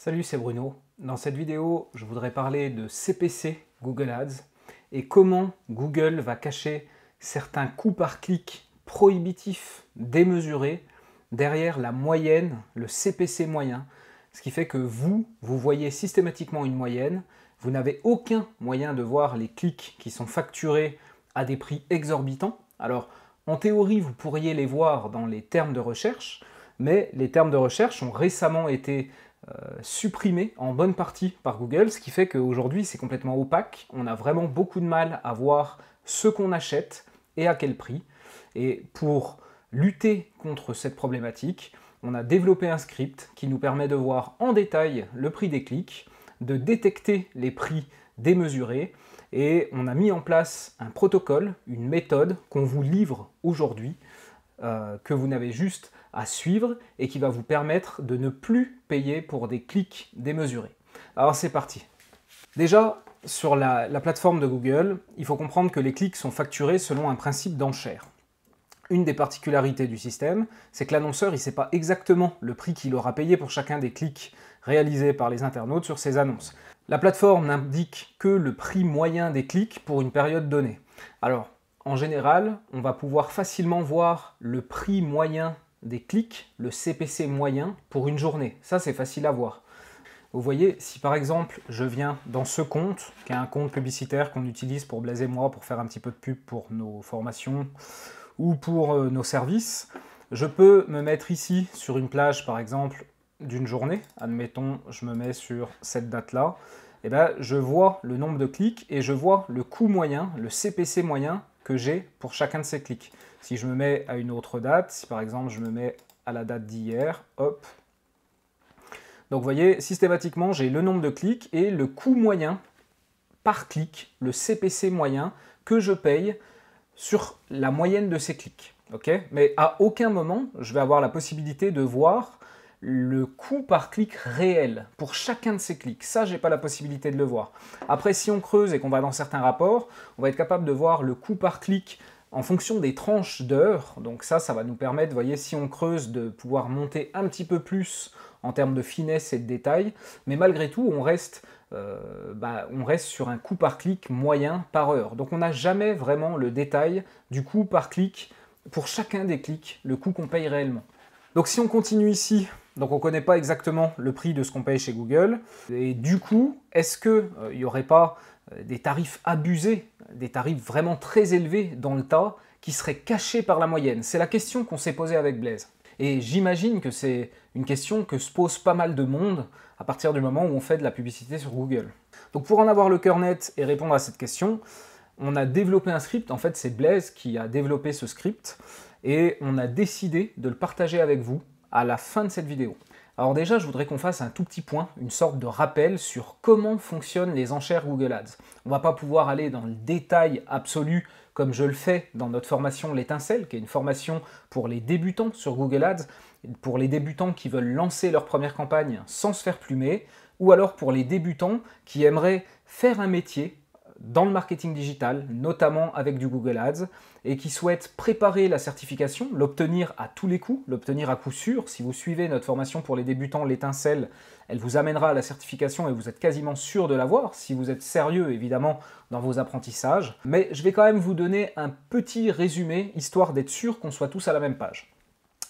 Salut, c'est Bruno. Dans cette vidéo, je voudrais parler de CPC Google Ads et comment Google va cacher certains coûts par clic prohibitifs, démesurés, derrière la moyenne, le CPC moyen. Ce qui fait que vous voyez systématiquement une moyenne, vous n'avez aucun moyen de voir les clics qui sont facturés à des prix exorbitants. Alors, en théorie, vous pourriez les voir dans les termes de recherche, mais les termes de recherche ont récemment été supprimés en bonne partie par Google, ce qui fait qu'aujourd'hui c'est complètement opaque, on a vraiment beaucoup de mal à voir ce qu'on achète et à quel prix. Et pour lutter contre cette problématique, on a développé un script qui nous permet de voir en détail le prix des clics, de détecter les prix démesurés, et on a mis en place un protocole, une méthode qu'on vous livre aujourd'hui, que vous n'avez juste à suivre et qui va vous permettre de ne plus payer pour des clics démesurés. Alors c'est parti. Déjà, sur la plateforme de Google, il faut comprendre que les clics sont facturés selon un principe d'enchère. Une des particularités du système, c'est que l'annonceur ne sait pas exactement le prix qu'il aura payé pour chacun des clics réalisés par les internautes sur ses annonces. La plateforme n'indique que le prix moyen des clics pour une période donnée. Alors, en général, on va pouvoir facilement voir le prix moyen des clics, le CPC moyen, pour une journée. Ça, c'est facile à voir. Vous voyez, si par exemple, je viens dans ce compte, qui est un compte publicitaire qu'on utilise pour Blaise et moi, pour faire un petit peu de pub pour nos formations ou pour nos services, je peux me mettre ici sur une plage, par exemple, d'une journée. Admettons, je me mets sur cette date-là. Et bien, je vois le nombre de clics et je vois le coût moyen, le CPC moyen que j'ai pour chacun de ces clics. Si je me mets à une autre date, si par exemple je me mets à la date d'hier, hop. Donc vous voyez, systématiquement, j'ai le nombre de clics et le coût moyen par clic, le CPC moyen que je paye sur la moyenne de ces clics. Okay, mais à aucun moment, je vais avoir la possibilité de voir le coût par clic réel pour chacun de ces clics. Ça, je n'ai pas la possibilité de le voir. Après, si on creuse et qu'on va dans certains rapports, on va être capable de voir le coût par clic en fonction des tranches d'heures. Donc ça va nous permettre, vous voyez, si on creuse, de pouvoir monter un petit peu plus en termes de finesse et de détail. Mais malgré tout, on reste sur un coût par clic moyen par heure. Donc on n'a jamais vraiment le détail du coût par clic pour chacun des clics, le coût qu'on paye réellement. Donc si on continue ici, donc on ne connaît pas exactement le prix de ce qu'on paye chez Google, et du coup, est-ce qu'il n'y aurait pas des tarifs abusés, des tarifs vraiment très élevés dans le tas, qui seraient cachés par la moyenne? C'est la question qu'on s'est posée avec Blaise. Et j'imagine que c'est une question que se pose pas mal de monde à partir du moment où on fait de la publicité sur Google. Donc pour en avoir le cœur net et répondre à cette question, on a développé un script. En fait, c'est Blaise qui a développé ce script et on a décidé de le partager avec vous à la fin de cette vidéo. Alors déjà, je voudrais qu'on fasse un tout petit point, une sorte de rappel sur comment fonctionnent les enchères Google Ads. On ne va pas pouvoir aller dans le détail absolu comme je le fais dans notre formation L'étincelle, qui est une formation pour les débutants sur Google Ads, pour les débutants qui veulent lancer leur première campagne sans se faire plumer, ou alors pour les débutants qui aimeraient faire un métier dans le marketing digital, notamment avec du Google Ads, et qui souhaitent préparer la certification, l'obtenir à tous les coups, l'obtenir à coup sûr. Si vous suivez notre formation pour les débutants, l'étincelle, elle vous amènera à la certification et vous êtes quasiment sûr de l'avoir, si vous êtes sérieux évidemment dans vos apprentissages. Mais je vais quand même vous donner un petit résumé, histoire d'être sûr qu'on soit tous à la même page.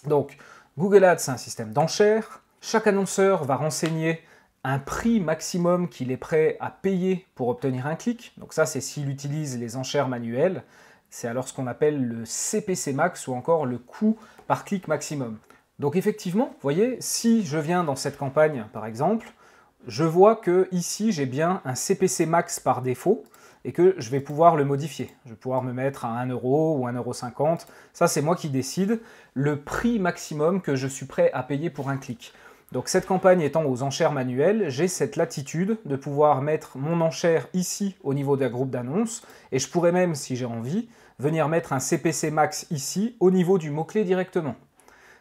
Donc, Google Ads, c'est un système d'enchères. Chaque annonceur va renseigner un prix maximum qu'il est prêt à payer pour obtenir un clic. Donc ça, c'est s'il utilise les enchères manuelles. C'est alors ce qu'on appelle le CPC max ou encore le coût par clic maximum. Donc effectivement, vous voyez, si je viens dans cette campagne, par exemple, je vois que ici, j'ai bien un CPC max par défaut et que je vais pouvoir le modifier. Je vais pouvoir me mettre à 1 euro ou 1,50 €. Ça, c'est moi qui décide le prix maximum que je suis prêt à payer pour un clic. Donc cette campagne étant aux enchères manuelles, j'ai cette latitude de pouvoir mettre mon enchère ici au niveau d'un groupe d'annonces et je pourrais même, si j'ai envie, venir mettre un CPC max ici au niveau du mot-clé directement.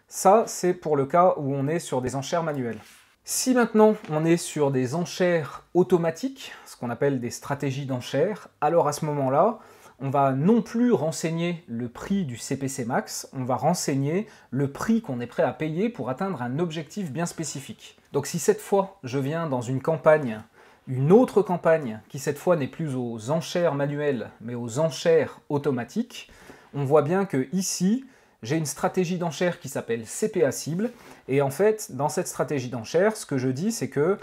Ça, c'est pour le cas où on est sur des enchères manuelles. Si maintenant on est sur des enchères automatiques, ce qu'on appelle des stratégies d'enchères, alors à ce moment-là, on va non plus renseigner le prix du CPC max, on va renseigner le prix qu'on est prêt à payer pour atteindre un objectif bien spécifique. Donc si cette fois je viens dans une campagne, une autre campagne qui cette fois n'est plus aux enchères manuelles mais aux enchères automatiques, on voit bien que ici j'ai une stratégie d'enchère qui s'appelle CPA cible, et en fait dans cette stratégie d'enchère ce que je dis c'est que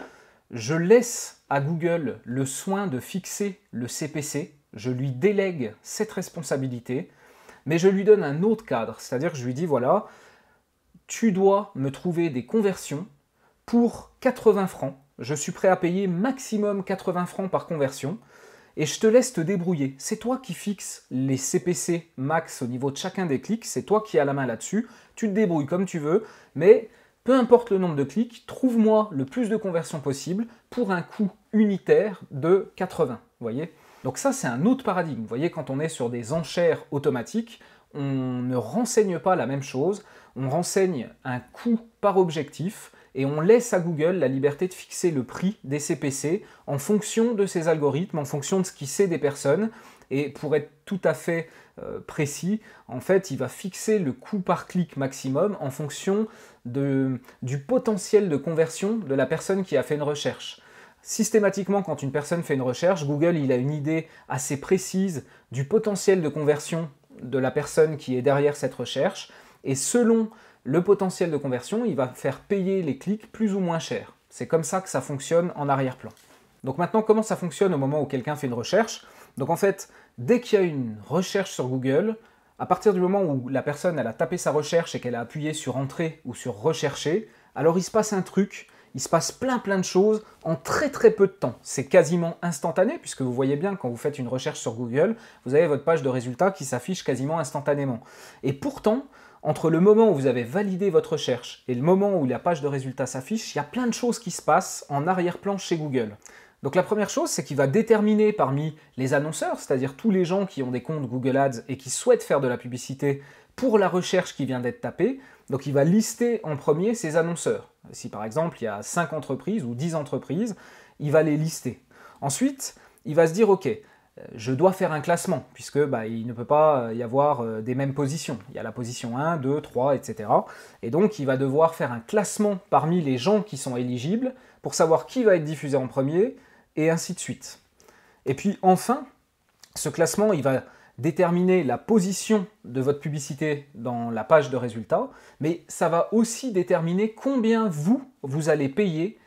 je laisse à Google le soin de fixer le CPC, je lui délègue cette responsabilité, mais je lui donne un autre cadre, c'est-à-dire que je lui dis voilà, tu dois me trouver des conversions pour 80 francs, je suis prêt à payer maximum 80 francs par conversion, et je te laisse te débrouiller. C'est toi qui fixes les CPC max au niveau de chacun des clics, c'est toi qui as la main là-dessus, tu te débrouilles comme tu veux, mais peu importe le nombre de clics, trouve-moi le plus de conversions possible pour un coût unitaire de 80, vous voyez? Donc ça, c'est un autre paradigme. Vous voyez, quand on est sur des enchères automatiques, on ne renseigne pas la même chose, on renseigne un coût par objectif, et on laisse à Google la liberté de fixer le prix des CPC en fonction de ses algorithmes, en fonction de ce qu'il sait des personnes. Et pour être tout à fait précis, en fait, il va fixer le coût par clic maximum en fonction du potentiel de conversion de la personne qui a fait une recherche. Systématiquement, quand une personne fait une recherche, Google il a une idée assez précise du potentiel de conversion de la personne qui est derrière cette recherche, et selon le potentiel de conversion, il va faire payer les clics plus ou moins cher. C'est comme ça que ça fonctionne en arrière-plan. Donc maintenant, comment ça fonctionne au moment où quelqu'un fait une recherche? Donc en fait, dès qu'il y a une recherche sur Google, à partir du moment où la personne elle a tapé sa recherche et qu'elle a appuyé sur Entrée ou sur Rechercher, alors il se passe un truc, il se passe plein de choses en très peu de temps. C'est quasiment instantané, puisque vous voyez bien, quand vous faites une recherche sur Google, vous avez votre page de résultats qui s'affiche quasiment instantanément. Et pourtant, entre le moment où vous avez validé votre recherche et le moment où la page de résultats s'affiche, il y a plein de choses qui se passent en arrière-plan chez Google. Donc la première chose, c'est qu'il va déterminer parmi les annonceurs, c'est-à-dire tous les gens qui ont des comptes Google Ads et qui souhaitent faire de la publicité pour la recherche qui vient d'être tapée, donc il va lister en premier ses annonceurs. Si par exemple il y a 5 entreprises ou 10 entreprises, il va les lister. Ensuite, il va se dire ok, je dois faire un classement, puisque il ne peut pas y avoir des mêmes positions. Il y a la position 1, 2, 3, etc. Et donc il va devoir faire un classement parmi les gens qui sont éligibles pour savoir qui va être diffusé en premier, et ainsi de suite. Et puis enfin, ce classement, il va déterminer la position de votre publicité dans la page de résultats, mais ça va aussi déterminer combien vous allez payer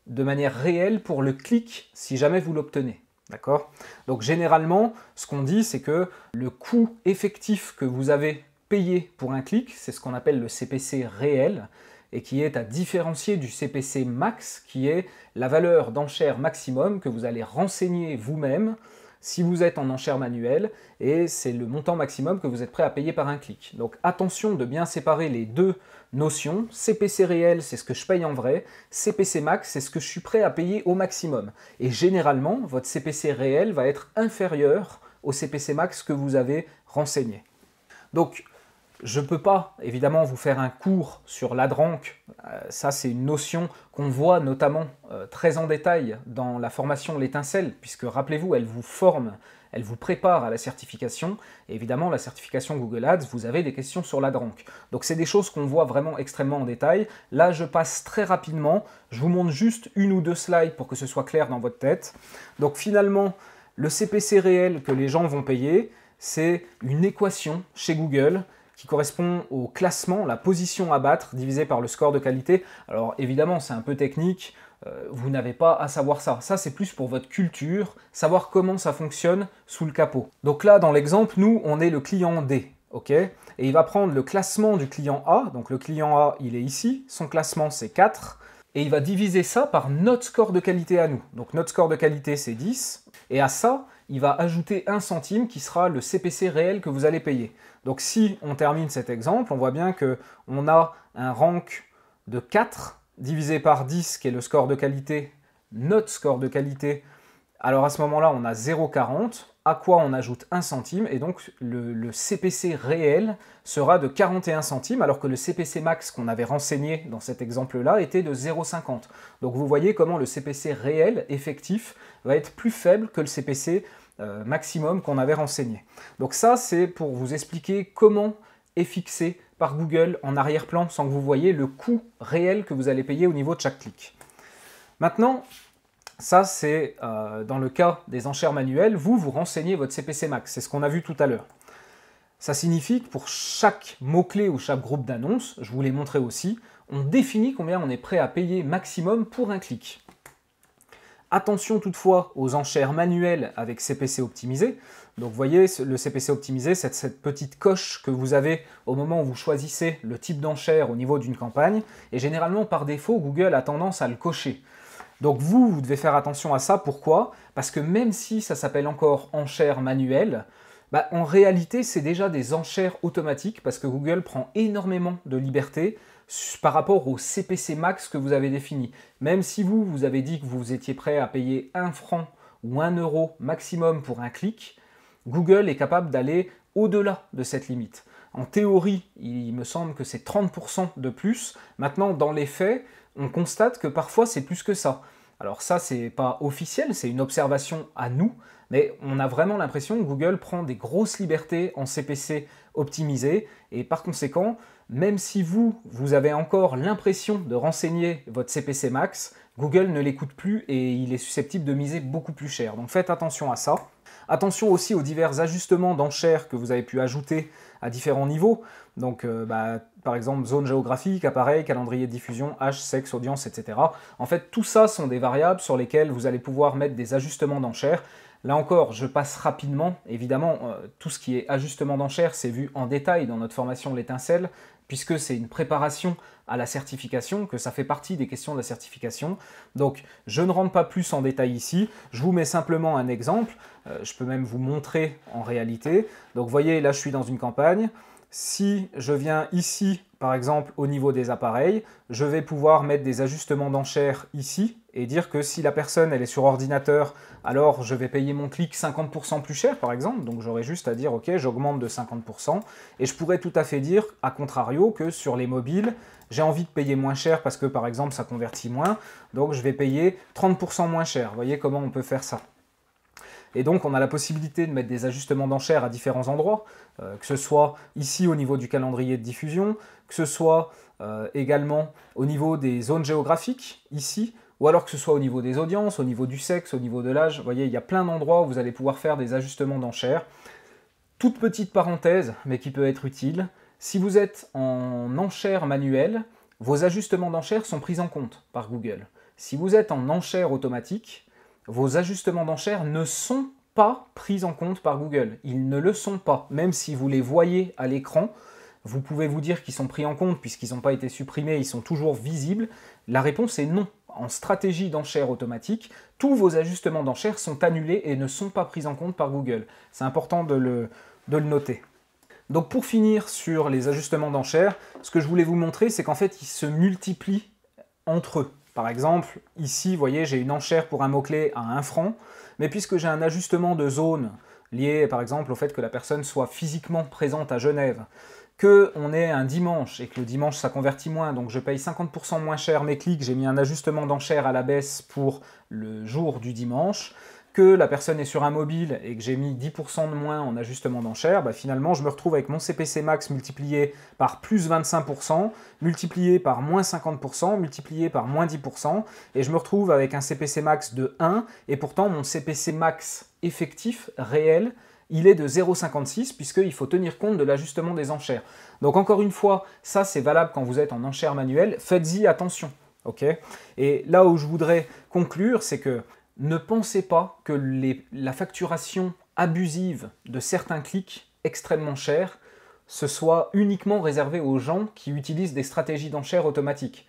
de manière réelle pour le clic si jamais vous l'obtenez. D'accord? Donc généralement, ce qu'on dit, c'est que le coût effectif que vous avez payé pour un clic, c'est ce qu'on appelle le CPC réel, et qui est à différencier du CPC max, qui est la valeur d'enchère maximum que vous allez renseigner vous-même si vous êtes en enchère manuelle, et c'est le montant maximum que vous êtes prêt à payer par un clic. Donc attention de bien séparer les deux notions. CPC réel, c'est ce que je paye en vrai. CPC max, c'est ce que je suis prêt à payer au maximum. Et généralement, votre CPC réel va être inférieur au CPC max que vous avez renseigné. Donc, je ne peux pas, évidemment, vous faire un cours sur l'AdRank. Ça, c'est une notion qu'on voit notamment très en détail dans la formation L'Étincelle, puisque, rappelez-vous, elle vous forme, elle vous prépare à la certification. Et évidemment, la certification Google Ads, vous avez des questions sur l'AdRank. Donc, c'est des choses qu'on voit vraiment extrêmement en détail. Là, je passe très rapidement. Je vous montre juste une ou deux slides pour que ce soit clair dans votre tête. Donc, finalement, le CPC réel que les gens vont payer, c'est une équation chez Google qui correspond au classement, la position à battre divisée par le score de qualité. Alors évidemment, c'est un peu technique, vous n'avez pas à savoir ça. Ça, c'est plus pour votre culture, savoir comment ça fonctionne sous le capot. Donc là, dans l'exemple, nous, on est le client D, ok? Et il va prendre le classement du client A, donc le client A, il est ici, son classement, c'est 4, et il va diviser ça par notre score de qualité à nous. Donc notre score de qualité, c'est 10, et à ça, il va ajouter 1 centime qui sera le CPC réel que vous allez payer. Donc si on termine cet exemple, on voit bien qu'on a un rank de 4 divisé par 10 qui est le score de qualité, notre score de qualité. Alors à ce moment-là, on a 0,40, à quoi on ajoute 1 centime, et donc le CPC réel sera de 41 centimes, alors que le CPC max qu'on avait renseigné dans cet exemple-là était de 0,50. Donc vous voyez comment le CPC réel, effectif, va être plus faible que le CPC maximum qu'on avait renseigné. Donc ça, c'est pour vous expliquer comment est fixé par Google en arrière-plan sans que vous voyez le coût réel que vous allez payer au niveau de chaque clic. Maintenant, ça c'est dans le cas des enchères manuelles, vous renseignez votre CPC max, c'est ce qu'on a vu tout à l'heure. Ça signifie que pour chaque mot-clé ou chaque groupe d'annonces, je vous l'ai montré aussi, on définit combien on est prêt à payer maximum pour un clic. Attention toutefois aux enchères manuelles avec CPC optimisé. Donc vous voyez, le CPC optimisé, c'est cette petite coche que vous avez au moment où vous choisissez le type d'enchère au niveau d'une campagne. Et généralement, par défaut, Google a tendance à le cocher. Donc vous devez faire attention à ça. Pourquoi? Parce que même si ça s'appelle encore enchères manuelles, en réalité, c'est déjà des enchères automatiques parce que Google prend énormément de liberté par rapport au CPC max que vous avez défini. Même si vous avez dit que vous étiez prêt à payer 1 franc ou 1 euro maximum pour un clic, Google est capable d'aller au-delà de cette limite. En théorie, il me semble que c'est 30% de plus. Maintenant, dans les faits, on constate que parfois c'est plus que ça. Alors ça, c'est pas officiel, c'est une observation à nous, mais on a vraiment l'impression que Google prend des grosses libertés en CPC optimisé, et par conséquent, même si vous avez encore l'impression de renseigner votre CPC max, Google ne l'écoute plus et il est susceptible de miser beaucoup plus cher. Donc faites attention à ça. Attention aussi aux divers ajustements d'enchères que vous avez pu ajouter à différents niveaux. Donc par exemple zone géographique, appareil, calendrier de diffusion, âge, sexe, audience, etc. En fait, tout ça sont des variables sur lesquelles vous allez pouvoir mettre des ajustements d'enchères. Là encore, je passe rapidement. Évidemment, tout ce qui est ajustement d'enchères, c'est vu en détail dans notre formation L'étincelle, puisque c'est une préparation à la certification, que ça fait partie des questions de la certification. Donc, je ne rentre pas plus en détail ici. Je vous mets simplement un exemple. Je peux même vous montrer en réalité. Donc, vous voyez, là, je suis dans une campagne. Si je viens ici, par exemple, au niveau des appareils, je vais pouvoir mettre des ajustements d'enchères ici et dire que si la personne elle est sur ordinateur, alors je vais payer mon clic 50% plus cher, par exemple. Donc j'aurai juste à dire, ok, j'augmente de 50%. Et je pourrais tout à fait dire, à contrario, que sur les mobiles, j'ai envie de payer moins cher parce que, par exemple, ça convertit moins. Donc je vais payer 30% moins cher. Vous voyez comment on peut faire ça? Et donc, on a la possibilité de mettre des ajustements d'enchères à différents endroits, que ce soit ici au niveau du calendrier de diffusion, que ce soit également au niveau des zones géographiques, ici, ou alors que ce soit au niveau des audiences, au niveau du sexe, au niveau de l'âge. Vous voyez, il y a plein d'endroits où vous allez pouvoir faire des ajustements d'enchères. Toute petite parenthèse, mais qui peut être utile, si vous êtes en enchères manuelles, vos ajustements d'enchères sont pris en compte par Google. Si vous êtes en enchères automatiques, vos ajustements d'enchères ne sont pas pris en compte par Google. Ils ne le sont pas. Même si vous les voyez à l'écran, vous pouvez vous dire qu'ils sont pris en compte puisqu'ils n'ont pas été supprimés, ils sont toujours visibles. La réponse est non. En stratégie d'enchères automatique, tous vos ajustements d'enchères sont annulés et ne sont pas pris en compte par Google. C'est important de le noter. Donc pour finir sur les ajustements d'enchères, ce que je voulais vous montrer, c'est qu'en fait, ils se multiplient entre eux. Par exemple, ici, vous voyez, j'ai une enchère pour un mot-clé à 1 franc, mais puisque j'ai un ajustement de zone lié, par exemple, au fait que la personne soit physiquement présente à Genève, qu'on ait un dimanche, et que le dimanche, ça convertit moins, donc je paye 50% moins cher mes clics, j'ai mis un ajustement d'enchère à la baisse pour le jour du dimanche, que la personne est sur un mobile et que j'ai mis 10% de moins en ajustement d'enchère, finalement je me retrouve avec mon CPC max multiplié par plus 25%, multiplié par moins 50%, multiplié par moins 10%, et je me retrouve avec un CPC max de 1, et pourtant mon CPC max effectif, réel, il est de 0,56 puisqu'il faut tenir compte de l'ajustement des enchères. Donc encore une fois, ça c'est valable quand vous êtes en enchères manuelles, faites-y attention. Okay, et là où je voudrais conclure, c'est que ne pensez pas que la facturation abusive de certains clics extrêmement chers, ce soit uniquement réservé aux gens qui utilisent des stratégies d'enchères automatiques.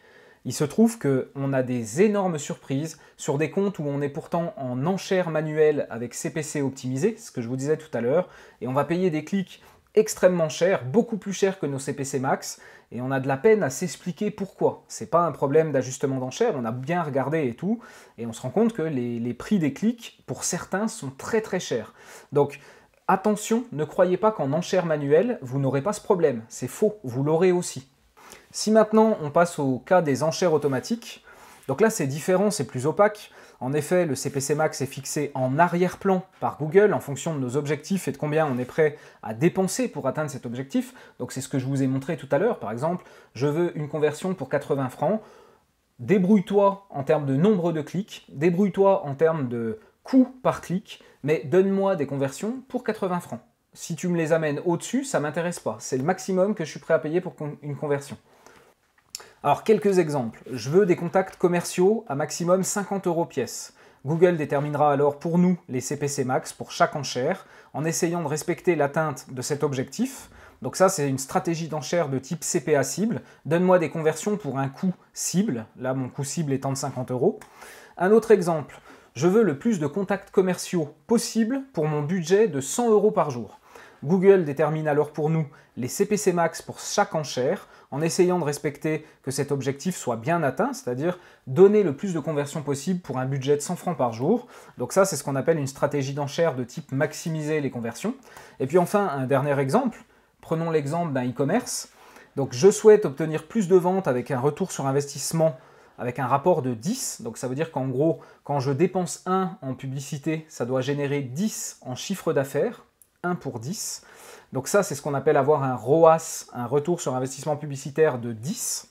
Il se trouve qu'on a des énormes surprises sur des comptes où on est pourtant en enchères manuelles avec CPC optimisé, ce que je vous disais tout à l'heure, et on va payer des clics extrêmement chers, beaucoup plus chers que nos CPC max, et on a de la peine à s'expliquer pourquoi. C'est pas un problème d'ajustement d'enchères, on a bien regardé et tout, et on se rend compte que les prix des clics, pour certains, sont très très chers. Donc attention, ne croyez pas qu'en enchères manuelles, vous n'aurez pas ce problème. C'est faux, vous l'aurez aussi. Si maintenant on passe au cas des enchères automatiques, donc là c'est différent, c'est plus opaque. En effet, le CPC max est fixé en arrière-plan par Google en fonction de nos objectifs et de combien on est prêt à dépenser pour atteindre cet objectif. Donc c'est ce que je vous ai montré tout à l'heure. Par exemple, je veux une conversion pour 80 francs. débrouille-toi en termes de nombre de clics, débrouille-toi en termes de coût par clic, mais donne-moi des conversions pour 80 francs. Si tu me les amènes au-dessus, ça ne m'intéresse pas. C'est le maximum que je suis prêt à payer pour une conversion. Alors, quelques exemples. Je veux des contacts commerciaux à maximum 50 € pièce. Google déterminera alors pour nous les CPC max pour chaque enchère, en essayant de respecter l'atteinte de cet objectif. Donc ça, c'est une stratégie d'enchère de type CPA cible. Donne-moi des conversions pour un coût cible. Là, mon coût cible étant de 50 €. Un autre exemple. Je veux le plus de contacts commerciaux possible pour mon budget de 100 € par jour. Google détermine alors pour nous les CPC max pour chaque enchère, en essayant de respecter que cet objectif soit bien atteint, c'est-à-dire donner le plus de conversions possible pour un budget de 100 francs par jour. Donc ça, c'est ce qu'on appelle une stratégie d'enchère de type maximiser les conversions. Et puis enfin, un dernier exemple. Prenons l'exemple d'un e-commerce. Donc je souhaite obtenir plus de ventes avec un retour sur investissement avec un rapport de 10. Donc ça veut dire qu'en gros, quand je dépense 1 en publicité, ça doit générer 10 en chiffre d'affaires, 1 pour 10. Donc ça, c'est ce qu'on appelle avoir un ROAS, un retour sur investissement publicitaire de 10.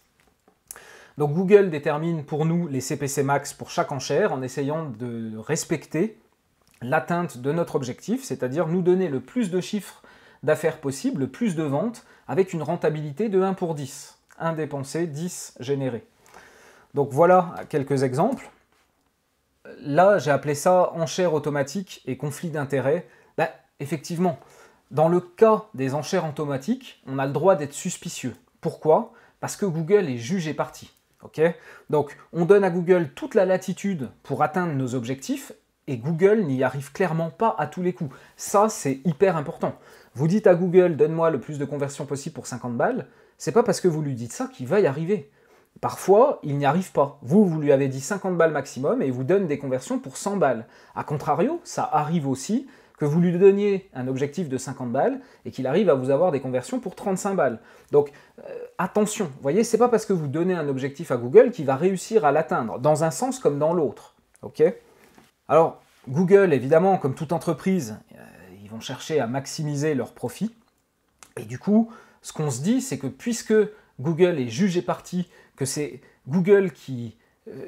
Donc Google détermine pour nous les CPC max pour chaque enchère en essayant de respecter l'atteinte de notre objectif, c'est-à-dire nous donner le plus de chiffres d'affaires possible, le plus de ventes, avec une rentabilité de 1 pour 10. 1 dépensé, 10 généré. Donc voilà quelques exemples. Là, j'ai appelé ça enchère automatique et conflit d'intérêts. Ben, effectivement, dans le cas des enchères automatiques, on a le droit d'être suspicieux. Pourquoi? Parce que Google est juge et partie. Okay? Donc, on donne à Google toute la latitude pour atteindre nos objectifs et Google n'y arrive clairement pas à tous les coups. Ça, c'est hyper important. Vous dites à Google, donne-moi le plus de conversions possible pour 50 balles, c'est pas parce que vous lui dites ça qu'il va y arriver. Parfois, il n'y arrive pas. Vous lui avez dit 50 balles maximum et il vous donne des conversions pour 100 balles. A contrario, ça arrive aussi que vous lui donniez un objectif de 50 balles et qu'il arrive à vous avoir des conversions pour 35 balles. Donc, attention, vous voyez, c'est pas parce que vous donnez un objectif à Google qu'il va réussir à l'atteindre, dans un sens comme dans l'autre. Okay? Alors, Google, évidemment, comme toute entreprise, ils vont chercher à maximiser leurs profits. Et du coup, ce qu'on se dit, c'est que puisque Google est juge et partie, que c'est Google qui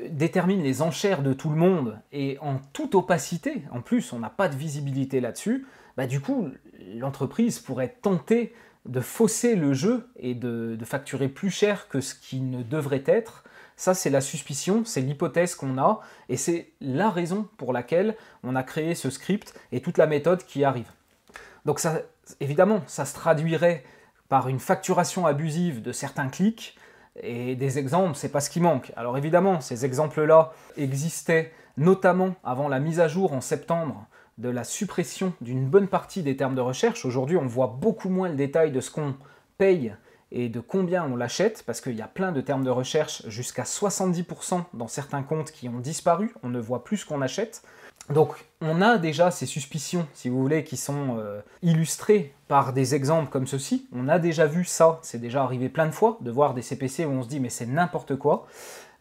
détermine les enchères de tout le monde et en toute opacité, en plus on n'a pas de visibilité là-dessus, bah du coup l'entreprise pourrait tenter de fausser le jeu et de facturer plus cher que ce qui ne devrait être. Ça, c'est la suspicion, c'est l'hypothèse qu'on a, et c'est la raison pour laquelle on a créé ce script et toute la méthode qui arrive. Donc ça, évidemment, ça se traduirait par une facturation abusive de certains clics, et des exemples, c'est pas ce qui manque. Alors évidemment, ces exemples-là existaient notamment avant la mise à jour en septembre de la suppression d'une bonne partie des termes de recherche. Aujourd'hui, on voit beaucoup moins le détail de ce qu'on paye et de combien on l'achète, parce qu'il y a plein de termes de recherche, jusqu'à 70% dans certains comptes qui ont disparu, on ne voit plus ce qu'on achète. Donc on a déjà ces suspicions, si vous voulez, qui sont illustrées par des exemples comme ceci. On a déjà vu ça, c'est déjà arrivé plein de fois, de voir des CPC où on se dit mais c'est n'importe quoi.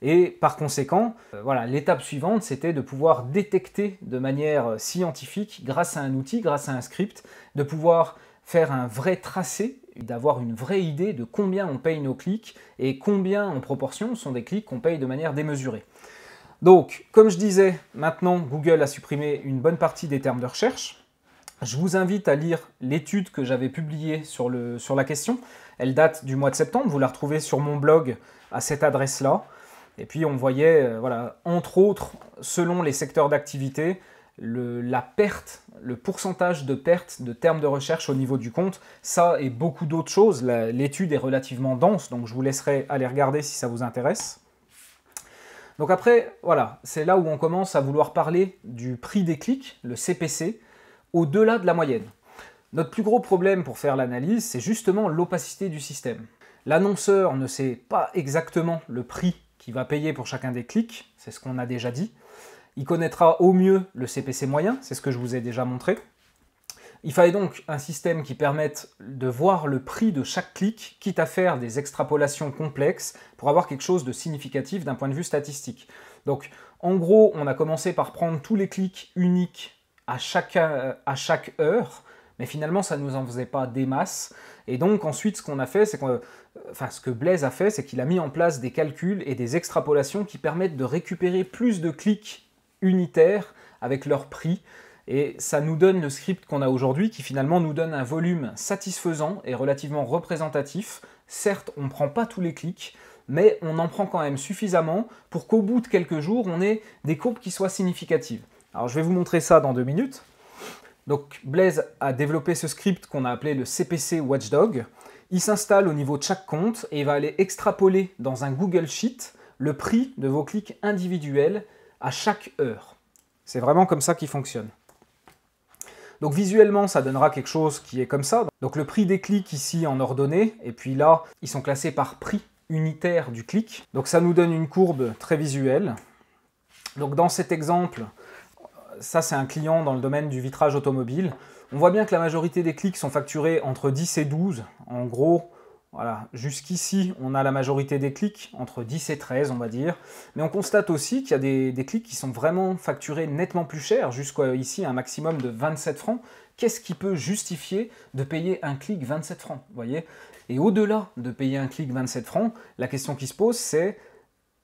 Et par conséquent, voilà, l'étape suivante, c'était de pouvoir détecter de manière scientifique, grâce à un outil, grâce à un script, de pouvoir faire un vrai tracé, d'avoir une vraie idée de combien on paye nos clics et combien en proportion sont des clics qu'on paye de manière démesurée. Donc, comme je disais, maintenant Google a supprimé une bonne partie des termes de recherche. Je vous invite à lire l'étude que j'avais publiée sur la question. Elle date du mois de septembre, vous la retrouvez sur mon blog à cette adresse-là. Et puis on voyait, voilà, entre autres, selon les secteurs d'activité, la perte, le pourcentage de perte de termes de recherche au niveau du compte, ça et beaucoup d'autres choses. L'étude est relativement dense, donc je vous laisserai aller regarder si ça vous intéresse. Donc après, voilà, c'est là où on commence à vouloir parler du prix des clics, le CPC, au-delà de la moyenne. Notre plus gros problème pour faire l'analyse, c'est justement l'opacité du système. L'annonceur ne sait pas exactement le prix qu'il va payer pour chacun des clics, c'est ce qu'on a déjà dit. Il connaîtra au mieux le CPC moyen, c'est ce que je vous ai déjà montré. Il fallait donc un système qui permette de voir le prix de chaque clic, quitte à faire des extrapolations complexes pour avoir quelque chose de significatif d'un point de vue statistique. Donc en gros, on a commencé par prendre tous les clics uniques à chaque heure mais finalement ça ne nous en faisait pas des masses. Et donc ensuite ce qu'on a fait, ce que Blaise a fait, c'est qu'il a mis en place des calculs et des extrapolations qui permettent de récupérer plus de clics unitaires avec leur prix. Et ça nous donne le script qu'on a aujourd'hui qui finalement nous donne un volume satisfaisant et relativement représentatif. Certes, on ne prend pas tous les clics, mais on en prend quand même suffisamment pour qu'au bout de quelques jours, on ait des courbes qui soient significatives. Alors je vais vous montrer ça dans 2 minutes. Donc Blaise a développé ce script qu'on a appelé le CPC Watchdog. Il s'installe au niveau de chaque compte et il va aller extrapoler dans un Google Sheet le prix de vos clics individuels à chaque heure. C'est vraiment comme ça qu'il fonctionne. Donc visuellement, ça donnera quelque chose qui est comme ça. Donc le prix des clics ici en ordonnée, et puis là, ils sont classés par prix unitaire du clic. Donc ça nous donne une courbe très visuelle. Donc dans cet exemple, ça c'est un client dans le domaine du vitrage automobile. On voit bien que la majorité des clics sont facturés entre 10 et 12. En gros, voilà, jusqu'ici, on a la majorité des clics, entre 10 et 13, on va dire. Mais on constate aussi qu'il y a des clics qui sont vraiment facturés nettement plus cher, jusqu'à ici un maximum de 27 francs. Qu'est-ce qui peut justifier de payer un clic 27 francs, voyez? Et au-delà de payer un clic 27 francs, la question qui se pose, c'est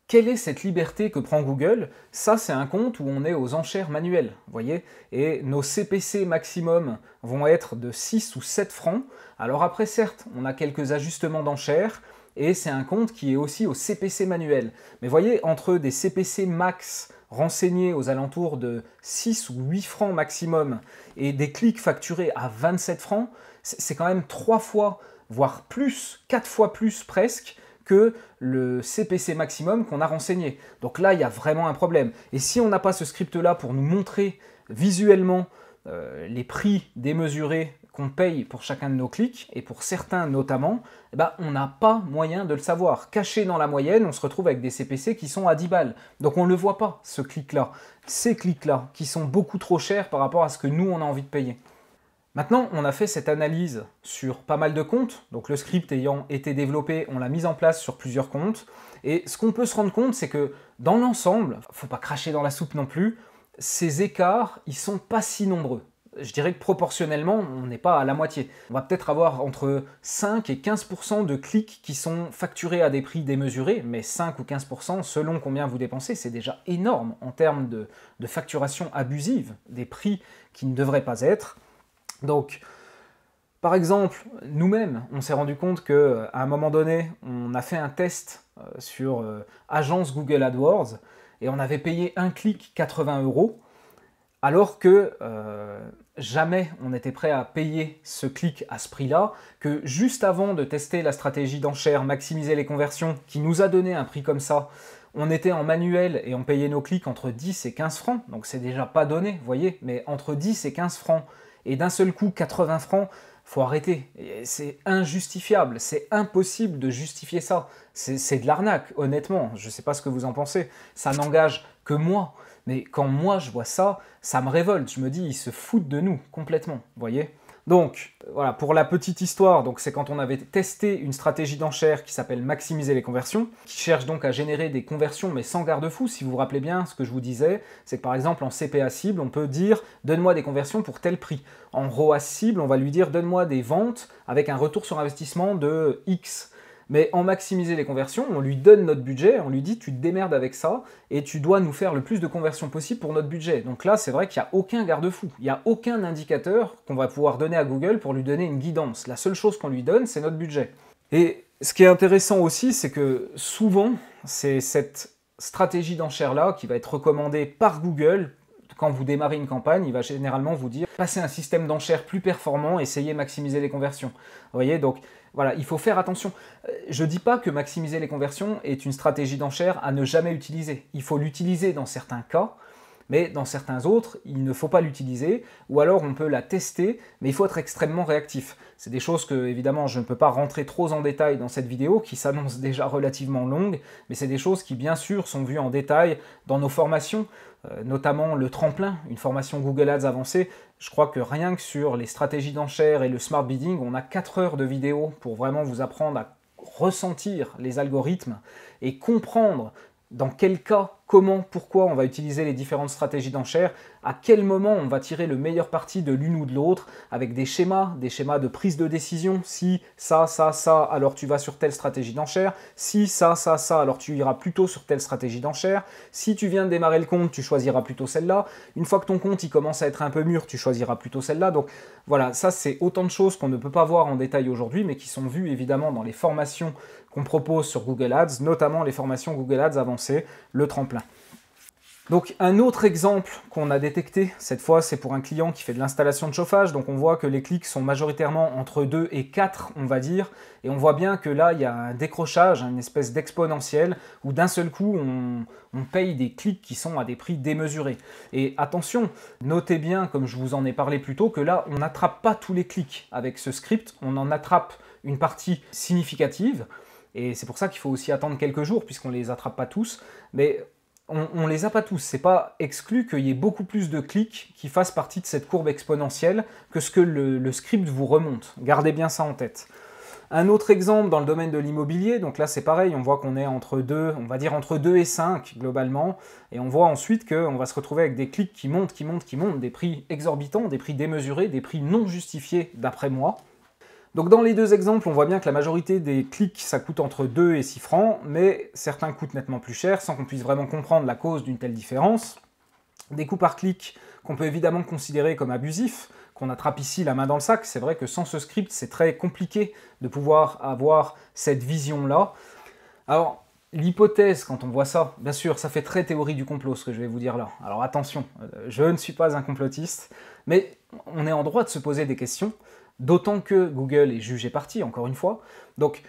quelle est cette liberté que prend Google? Ça, c'est un compte où on est aux enchères manuelles, voyez? Et nos CPC maximum vont être de 6 ou 7 francs. Alors après, certes, on a quelques ajustements d'enchères, et c'est un compte qui est aussi au CPC manuel. Mais voyez, entre des CPC max renseignés aux alentours de 6 ou 8 francs maximum, et des clics facturés à 27 francs, c'est quand même 3 fois, voire plus, 4 fois plus presque, que le CPC maximum qu'on a renseigné. Donc là, il y a vraiment un problème. Et si on n'a pas ce script-là pour nous montrer visuellement les prix démesurés qu'on paye pour chacun de nos clics, et pour certains notamment, eh ben, on n'a pas moyen de le savoir. Caché dans la moyenne, on se retrouve avec des CPC qui sont à 10 balles. Donc on ne le voit pas, ce clic-là. Ces clics-là, qui sont beaucoup trop chers par rapport à ce que nous, on a envie de payer. Maintenant, on a fait cette analyse sur pas mal de comptes, donc le script ayant été développé, on l'a mis en place sur plusieurs comptes, et ce qu'on peut se rendre compte, c'est que dans l'ensemble, faut pas cracher dans la soupe non plus, ces écarts, ils sont pas si nombreux. Je dirais que proportionnellement, on n'est pas à la moitié. On va peut-être avoir entre 5 et 15% de clics qui sont facturés à des prix démesurés, mais 5 ou 15% selon combien vous dépensez, c'est déjà énorme en termes de facturation abusive, des prix qui ne devraient pas être. Donc, par exemple, nous-mêmes, on s'est rendu compte qu'à un moment donné, on a fait un test sur agence Google AdWords et on avait payé un clic 80 €, alors que jamais on était prêt à payer ce clic à ce prix-là, que juste avant de tester la stratégie d'enchère, maximiser les conversions, qui nous a donné un prix comme ça, on était en manuel et on payait nos clics entre 10 et 15 francs, donc c'est déjà pas donné, vous voyez, mais entre 10 et 15 francs, et d'un seul coup 80 francs, faut arrêter. C'est injustifiable, c'est impossible de justifier ça. C'est de l'arnaque, honnêtement. Je ne sais pas ce que vous en pensez. Ça n'engage que moi. Mais quand moi je vois ça, ça me révolte. Je me dis, ils se foutent de nous complètement, vous voyez? Donc, voilà, pour la petite histoire, c'est quand on avait testé une stratégie d'enchère qui s'appelle maximiser les conversions, qui cherche donc à générer des conversions mais sans garde-fou. Si vous vous rappelez bien, ce que je vous disais, c'est que par exemple en CPA cible, on peut dire « donne-moi des conversions pour tel prix ». En ROAS cible, on va lui dire « donne-moi des ventes avec un retour sur investissement de X ». Mais en maximiser les conversions, on lui donne notre budget, on lui dit tu te démerdes avec ça et tu dois nous faire le plus de conversions possible pour notre budget. Donc là, c'est vrai qu'il n'y a aucun garde-fou, il n'y a aucun indicateur qu'on va pouvoir donner à Google pour lui donner une guidance. La seule chose qu'on lui donne, c'est notre budget. Et ce qui est intéressant aussi, c'est que souvent, c'est cette stratégie d'enchère-là qui va être recommandée par Google. Quand vous démarrez une campagne, il va généralement vous dire « passez un système d'enchères plus performant, essayez de maximiser les conversions ». Vous voyez, donc voilà, il faut faire attention. Je ne dis pas que maximiser les conversions est une stratégie d'enchère à ne jamais utiliser. Il faut l'utiliser dans certains cas, mais dans certains autres, il ne faut pas l'utiliser, ou alors on peut la tester, mais il faut être extrêmement réactif. C'est des choses que, évidemment, je ne peux pas rentrer trop en détail dans cette vidéo, qui s'annonce déjà relativement longue, mais c'est des choses qui, bien sûr, sont vues en détail dans nos formations, notamment le tremplin, une formation Google Ads avancée. Je crois que rien que sur les stratégies d'enchères et le smart bidding, on a 4 heures de vidéo pour vraiment vous apprendre à ressentir les algorithmes et comprendre dans quel cas comment, pourquoi on va utiliser les différentes stratégies d'enchères, à quel moment on va tirer le meilleur parti de l'une ou de l'autre, avec des schémas de prise de décision. Si ça, alors tu vas sur telle stratégie d'enchère. Si ça, alors tu iras plutôt sur telle stratégie d'enchère. Si tu viens de démarrer le compte, tu choisiras plutôt celle-là. Une fois que ton compte il commence à être un peu mûr, tu choisiras plutôt celle-là. Donc voilà, ça c'est autant de choses qu'on ne peut pas voir en détail aujourd'hui, mais qui sont vues évidemment dans les formations qu'on propose sur Google Ads, notamment les formations Google Ads avancées, le tremplin. Donc un autre exemple qu'on a détecté, cette fois c'est pour un client qui fait de l'installation de chauffage, donc on voit que les clics sont majoritairement entre 2 et 4 on va dire, et on voit bien que là il y a un décrochage, une espèce d'exponentiel, où d'un seul coup on paye des clics qui sont à des prix démesurés. Et attention, notez bien, comme je vous en ai parlé plus tôt, que là on n'attrape pas tous les clics avec ce script, on en attrape une partie significative, et c'est pour ça qu'il faut aussi attendre quelques jours, puisqu'on ne les attrape pas tous, mais on ne les a pas tous. C'est pas exclu qu'il y ait beaucoup plus de clics qui fassent partie de cette courbe exponentielle que ce que le script vous remonte. Gardez bien ça en tête. Un autre exemple dans le domaine de l'immobilier, donc là c'est pareil, on voit qu'on est entre 2, on va dire entre 2 et 5 globalement, et on voit ensuite qu'on va se retrouver avec des clics qui montent, des prix exorbitants, des prix démesurés, des prix non justifiés d'après moi. Donc dans les deux exemples, on voit bien que la majorité des clics, ça coûte entre 2 et 6 francs, mais certains coûtent nettement plus cher, sans qu'on puisse vraiment comprendre la cause d'une telle différence. Des coûts par clic qu'on peut évidemment considérer comme abusifs, qu'on attrape ici la main dans le sac. C'est vrai que sans ce script, c'est très compliqué de pouvoir avoir cette vision-là. Alors, l'hypothèse, quand on voit ça, bien sûr, ça fait très théorie du complot, ce que je vais vous dire là. Alors attention, je ne suis pas un complotiste, mais on est en droit de se poser des questions, d'autant que Google est jugé parti, encore une fois. Donc,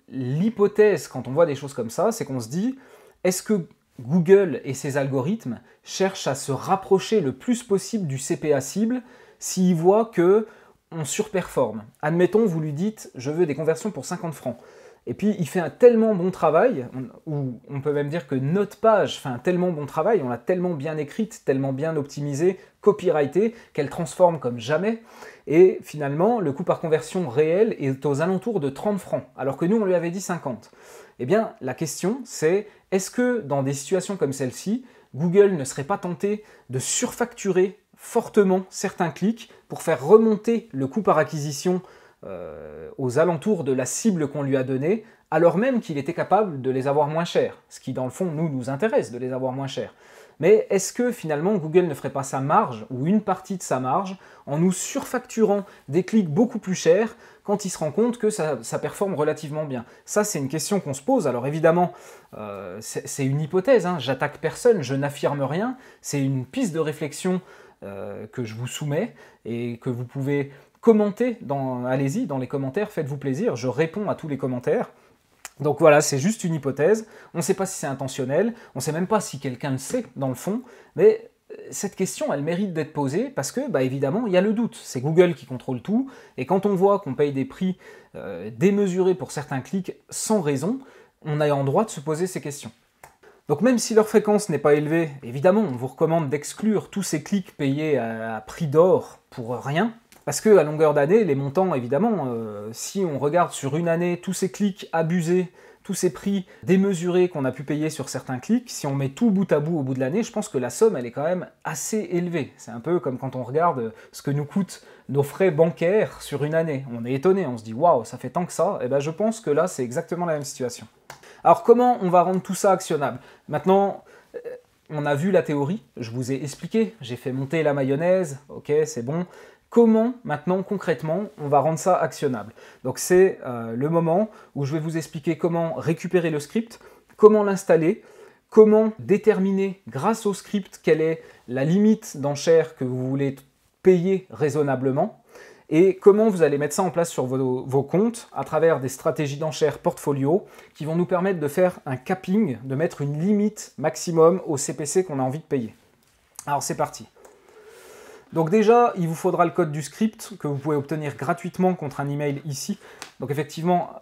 l'hypothèse, quand on voit des choses comme ça, c'est qu'on se dit, est-ce que Google et ses algorithmes cherchent à se rapprocher le plus possible du CPA cible s'ils voient qu'on surperforme? Admettons, vous lui dites, je veux des conversions pour 50 francs. Et puis, il fait un tellement bon travail, ou on peut même dire que notre page fait un tellement bon travail, on l'a tellement bien écrite, tellement bien optimisée, copyrightée, qu'elle transforme comme jamais. Et finalement, le coût par conversion réel est aux alentours de 30 francs, alors que nous, on lui avait dit 50. Eh bien, la question, c'est, est-ce que dans des situations comme celle-ci, Google ne serait pas tenté de surfacturer fortement certains clics pour faire remonter le coût par acquisition aux alentours de la cible qu'on lui a donnée, alors même qu'il était capable de les avoir moins chers, ce qui dans le fond nous intéresse de les avoir moins chers. Mais est-ce que finalement Google ne ferait pas sa marge, ou une partie de sa marge, en nous surfacturant des clics beaucoup plus chers quand il se rend compte que ça performe relativement bien? Ça, c'est une question qu'on se pose. Alors évidemment, c'est une hypothèse, hein. J'attaque personne, je n'affirme rien, c'est une piste de réflexion que je vous soumets et que vous pouvez commenter, allez-y dans les commentaires, faites-vous plaisir, je réponds à tous les commentaires. Donc voilà, c'est juste une hypothèse, on ne sait pas si c'est intentionnel, on ne sait même pas si quelqu'un le sait dans le fond, mais cette question, elle mérite d'être posée parce que, évidemment, il y a le doute. C'est Google qui contrôle tout, et quand on voit qu'on paye des prix démesurés pour certains clics sans raison, on a en droit de se poser ces questions. Donc même si leur fréquence n'est pas élevée, évidemment, on vous recommande d'exclure tous ces clics payés à prix d'or pour rien, parce qu'à longueur d'année, les montants, évidemment, si on regarde sur une année tous ces clics abusés, tous ces prix démesurés qu'on a pu payer sur certains clics, si on met tout bout à bout au bout de l'année, je pense que la somme, elle est quand même assez élevée. C'est un peu comme quand on regarde ce que nous coûtent nos frais bancaires sur une année. On est étonné, on se dit « Waouh, ça fait tant que ça ?» Et bien je pense que là, c'est exactement la même situation. Alors comment on va rendre tout ça actionnable? Maintenant, on a vu la théorie, je vous ai expliqué, j'ai fait monter la mayonnaise, ok, c'est bon. Comment, maintenant, concrètement, on va rendre ça actionnable? Donc c'est le moment où je vais vous expliquer comment récupérer le script, comment l'installer, comment déterminer, grâce au script, quelle est la limite d'enchère que vous voulez payer raisonnablement, et comment vous allez mettre ça en place sur vos comptes à travers des stratégies d'enchères portfolio qui vont nous permettre de faire un capping, de mettre une limite maximum au CPC qu'on a envie de payer. Alors c'est parti. Donc déjà, il vous faudra le code du script que vous pouvez obtenir gratuitement contre un email ici. Donc effectivement,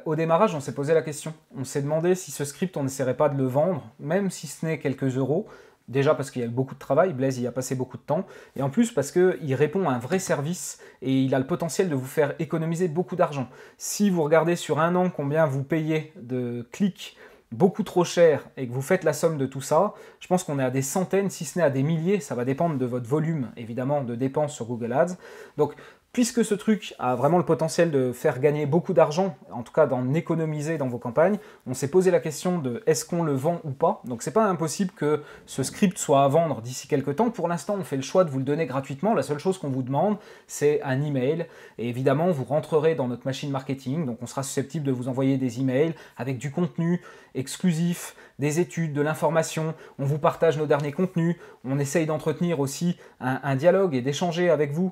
au démarrage, on s'est posé la question. On s'est demandé si ce script, on n'essaierait pas de le vendre, même si ce n'est quelques euros. Déjà parce qu'il y a beaucoup de travail, Blaise y a passé beaucoup de temps, et en plus parce qu'il répond à un vrai service et il a le potentiel de vous faire économiser beaucoup d'argent. Si vous regardez sur un an combien vous payez de clics beaucoup trop cher et que vous faites la somme de tout ça, je pense qu'on est à des centaines, si ce n'est à des milliers, ça va dépendre de votre volume, évidemment, de dépenses sur Google Ads. Donc, puisque ce truc a vraiment le potentiel de faire gagner beaucoup d'argent, en tout cas d'en économiser dans vos campagnes, on s'est posé la question de est-ce qu'on le vend ou pas. Donc c'est pas impossible que ce script soit à vendre d'ici quelques temps. Pour l'instant, on fait le choix de vous le donner gratuitement. La seule chose qu'on vous demande, c'est un email. Et évidemment, vous rentrerez dans notre machine marketing. Donc on sera susceptible de vous envoyer des emails avec du contenu exclusif, des études, de l'information. On vous partage nos derniers contenus. On essaye d'entretenir aussi un dialogue et d'échanger avec vous,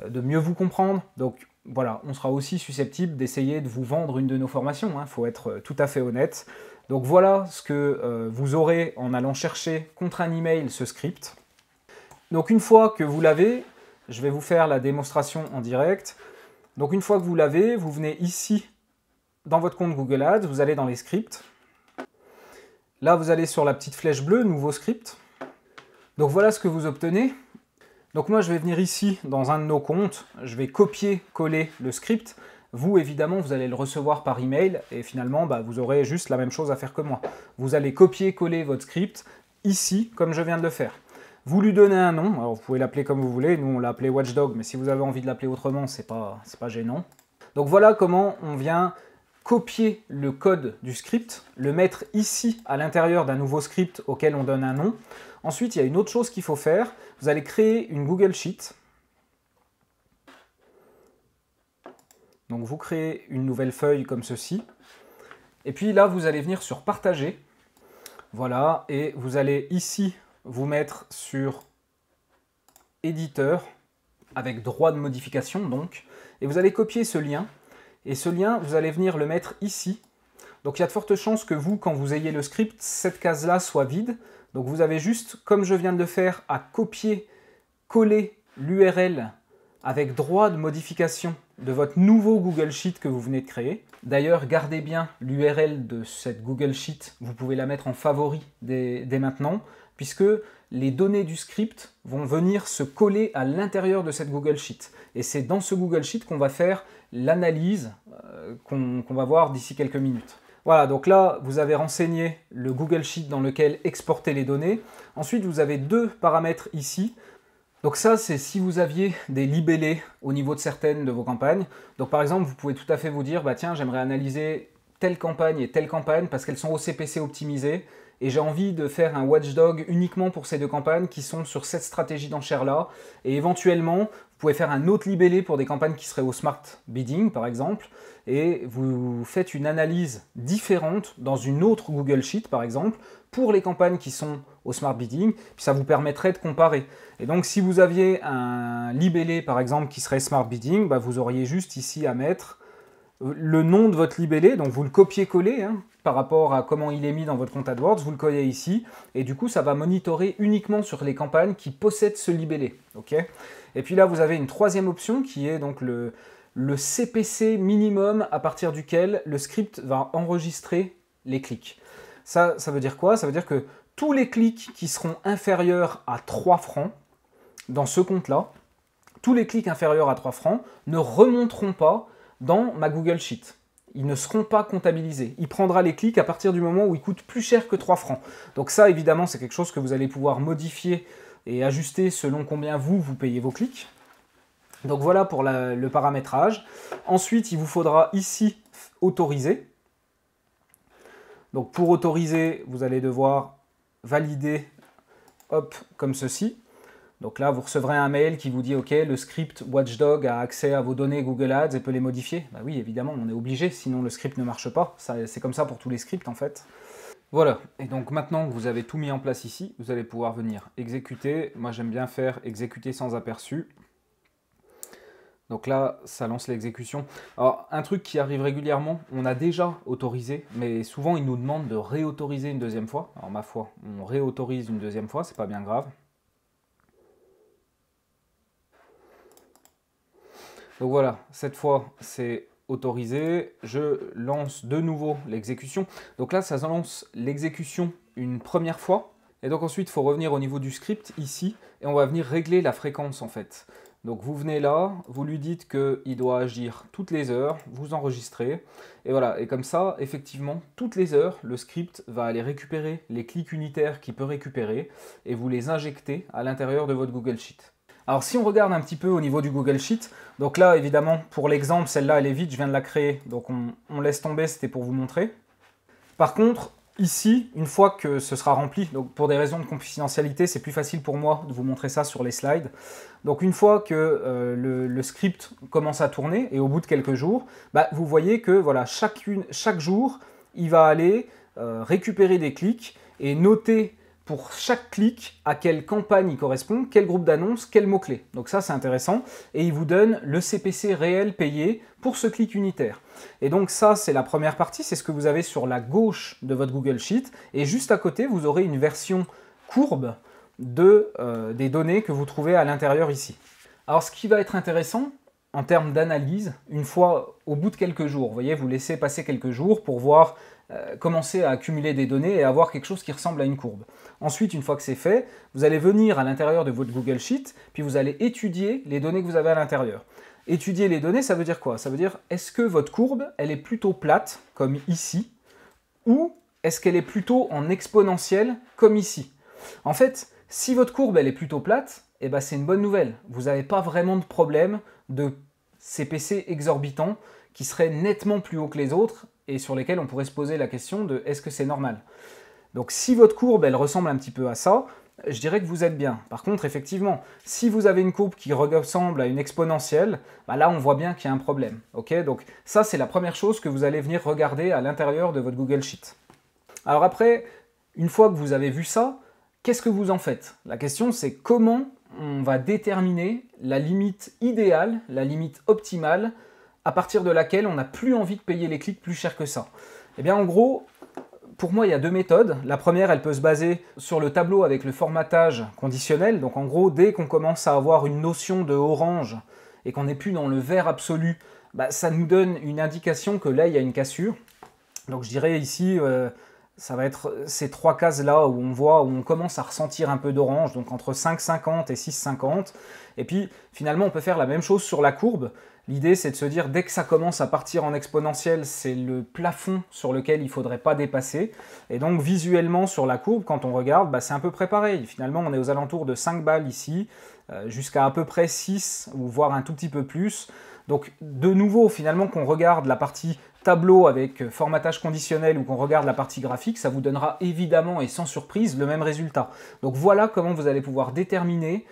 de mieux vous comprendre. Donc voilà, on sera aussi susceptible d'essayer de vous vendre une de nos formations, il faut être tout à fait honnête. Donc voilà ce que vous aurez en allant chercher contre un email ce script. Donc une fois que vous l'avez, je vais vous faire la démonstration en direct. Donc une fois que vous l'avez, vous venez ici dans votre compte Google Ads, vous allez dans les scripts. Là, vous allez sur la petite flèche bleue, nouveau script. Donc voilà ce que vous obtenez. Donc moi, je vais venir ici, dans un de nos comptes, je vais copier-coller le script. Vous, évidemment, vous allez le recevoir par email et finalement, vous aurez juste la même chose à faire que moi. Vous allez copier-coller votre script ici, comme je viens de le faire. Vous lui donnez un nom, alors vous pouvez l'appeler comme vous voulez, nous on l'a appelé Watchdog, mais si vous avez envie de l'appeler autrement, c'est pas gênant. Donc voilà comment on vient copier le code du script, le mettre ici à l'intérieur d'un nouveau script auquel on donne un nom. Ensuite, il y a une autre chose qu'il faut faire. Vous allez créer une Google Sheet. Donc vous créez une nouvelle feuille comme ceci. Et puis là, vous allez venir sur Partager. Voilà, et vous allez ici vous mettre sur Éditeur, avec droit de modification donc. Et vous allez copier ce lien. Et ce lien, vous allez venir le mettre ici. Donc il y a de fortes chances que vous, quand vous ayez le script, cette case-là soit vide. Donc vous avez juste, comme je viens de le faire, à copier-coller l'URL avec droit de modification de votre nouveau Google Sheet que vous venez de créer. D'ailleurs, gardez bien l'URL de cette Google Sheet. Vous pouvez la mettre en favori dès maintenant, puisque les données du script vont venir se coller à l'intérieur de cette Google Sheet. Et c'est dans ce Google Sheet qu'on va faire l'analyse qu'on va voir d'ici quelques minutes. Voilà, donc là, vous avez renseigné le Google Sheet dans lequel exporter les données. Ensuite, vous avez deux paramètres ici. Donc ça, c'est si vous aviez des libellés au niveau de certaines de vos campagnes. Donc par exemple, vous pouvez tout à fait vous dire, tiens, j'aimerais analyser telle campagne et telle campagne parce qu'elles sont au CPC optimisées. Et j'ai envie de faire un watchdog uniquement pour ces deux campagnes qui sont sur cette stratégie d'enchère-là. Et éventuellement, vous pouvez faire un autre libellé pour des campagnes qui seraient au smart bidding, par exemple. Et vous faites une analyse différente dans une autre Google Sheet, par exemple, pour les campagnes qui sont au smart bidding. Puis ça vous permettrait de comparer. Et donc, si vous aviez un libellé, par exemple, qui serait smart bidding, vous auriez juste ici à mettre le nom de votre libellé. Donc, vous le copiez-collez, par rapport à comment il est mis dans votre compte AdWords, vous le collez ici, et du coup, ça va monitorer uniquement sur les campagnes qui possèdent ce libellé. Okay, et puis là, vous avez une troisième option qui est donc le CPC minimum à partir duquel le script va enregistrer les clics. Ça veut dire quoi? Ça veut dire que tous les clics qui seront inférieurs à 3 francs dans ce compte-là, tous les clics inférieurs à 3 francs ne remonteront pas dans ma Google Sheet. Ils ne seront pas comptabilisés. Il prendra les clics à partir du moment où ils coûtent plus cher que 3 francs. Donc ça, évidemment, c'est quelque chose que vous allez pouvoir modifier et ajuster selon combien vous payez vos clics. Donc voilà pour le paramétrage. Ensuite, il vous faudra ici autoriser. Donc pour autoriser, vous allez devoir valider, hop, comme ceci. Donc là, vous recevrez un mail qui vous dit « Ok, le script Watchdog a accès à vos données Google Ads et peut les modifier. » Oui, évidemment, on est obligé, sinon le script ne marche pas. C'est comme ça pour tous les scripts, en fait. Voilà, et donc maintenant que vous avez tout mis en place ici, vous allez pouvoir venir exécuter. Moi, j'aime bien faire exécuter sans aperçu. Donc là, ça lance l'exécution. Alors, un truc qui arrive régulièrement, on a déjà autorisé, mais souvent, il nous demande de réautoriser une deuxième fois. Alors, ma foi, on réautorise une deuxième fois, c'est pas bien grave. Donc voilà, cette fois, c'est autorisé. Je lance de nouveau l'exécution. Donc là, ça lance l'exécution une première fois. Et donc ensuite, il faut revenir au niveau du script, ici, et on va venir régler la fréquence, en fait. Donc vous venez là, vous lui dites qu'il doit agir toutes les heures, vous enregistrez, et voilà, et comme ça, effectivement, toutes les heures, le script va aller récupérer les clics unitaires qu'il peut récupérer, et vous les injecter à l'intérieur de votre Google Sheet. Alors si on regarde un petit peu au niveau du Google Sheet, donc là évidemment pour l'exemple, celle-là elle est vide, je viens de la créer, donc on laisse tomber, c'était pour vous montrer. Par contre, ici, une fois que ce sera rempli, donc pour des raisons de confidentialité, c'est plus facile pour moi de vous montrer ça sur les slides. Donc une fois que le script commence à tourner, et au bout de quelques jours, bah, vous voyez que voilà, chaque jour, il va aller récupérer des clics et noter pour chaque clic à quelle campagne il correspond, quel groupe d'annonces, quel mot-clé. Donc ça c'est intéressant, et il vous donne le CPC réel payé pour ce clic unitaire. Et donc ça c'est la première partie, c'est ce que vous avez sur la gauche de votre Google Sheet, et juste à côté vous aurez une version courbe des données que vous trouvez à l'intérieur ici. Alors ce qui va être intéressant en termes d'analyse, une fois au bout de quelques jours, vous voyez, vous laissez passer quelques jours pour voir commencer à accumuler des données et avoir quelque chose qui ressemble à une courbe. Ensuite, une fois que c'est fait, vous allez venir à l'intérieur de votre Google Sheet, puis vous allez étudier les données que vous avez à l'intérieur. Étudier les données, ça veut dire quoi? Ça veut dire, est-ce que votre courbe, elle est plutôt plate, comme ici, ou est-ce qu'elle est plutôt en exponentielle, comme ici? En fait, si votre courbe, elle est plutôt plate, eh ben, c'est une bonne nouvelle. Vous n'avez pas vraiment de problème de CPC exorbitants qui seraient nettement plus hauts que les autres et sur lesquels on pourrait se poser la question de est-ce que c'est normal? Donc si votre courbe, elle ressemble un petit peu à ça, je dirais que vous êtes bien. Par contre, effectivement, si vous avez une courbe qui ressemble à une exponentielle, bah là, on voit bien qu'il y a un problème. Okay, donc ça, c'est la première chose que vous allez venir regarder à l'intérieur de votre Google Sheet. Alors après, une fois que vous avez vu ça, qu'est-ce que vous en faites? La question, c'est comment on va déterminer la limite idéale, la limite optimale, à partir de laquelle on n'a plus envie de payer les clics plus cher que ça. Eh bien, en gros, pour moi, il y a deux méthodes. La première, elle peut se baser sur le tableau avec le formatage conditionnel. Donc en gros, dès qu'on commence à avoir une notion de orange et qu'on n'est plus dans le vert absolu, bah, ça nous donne une indication que là, il y a une cassure. Donc je dirais ici, ça va être ces trois cases-là où on commence à ressentir un peu d'orange, donc entre 5,50 et 6,50. Et puis finalement, on peut faire la même chose sur la courbe. L'idée, c'est de se dire, dès que ça commence à partir en exponentielle, c'est le plafond sur lequel il ne faudrait pas dépasser. Et donc, visuellement, sur la courbe, quand on regarde, bah, c'est un peu près pareil. Finalement, on est aux alentours de 5 balles ici, jusqu'à à peu près 6, ou voire un tout petit peu plus. Donc, de nouveau, finalement, qu'on regarde la partie tableau avec formatage conditionnel ou qu'on regarde la partie graphique, ça vous donnera évidemment et sans surprise le même résultat. Donc, voilà comment vous allez pouvoir déterminer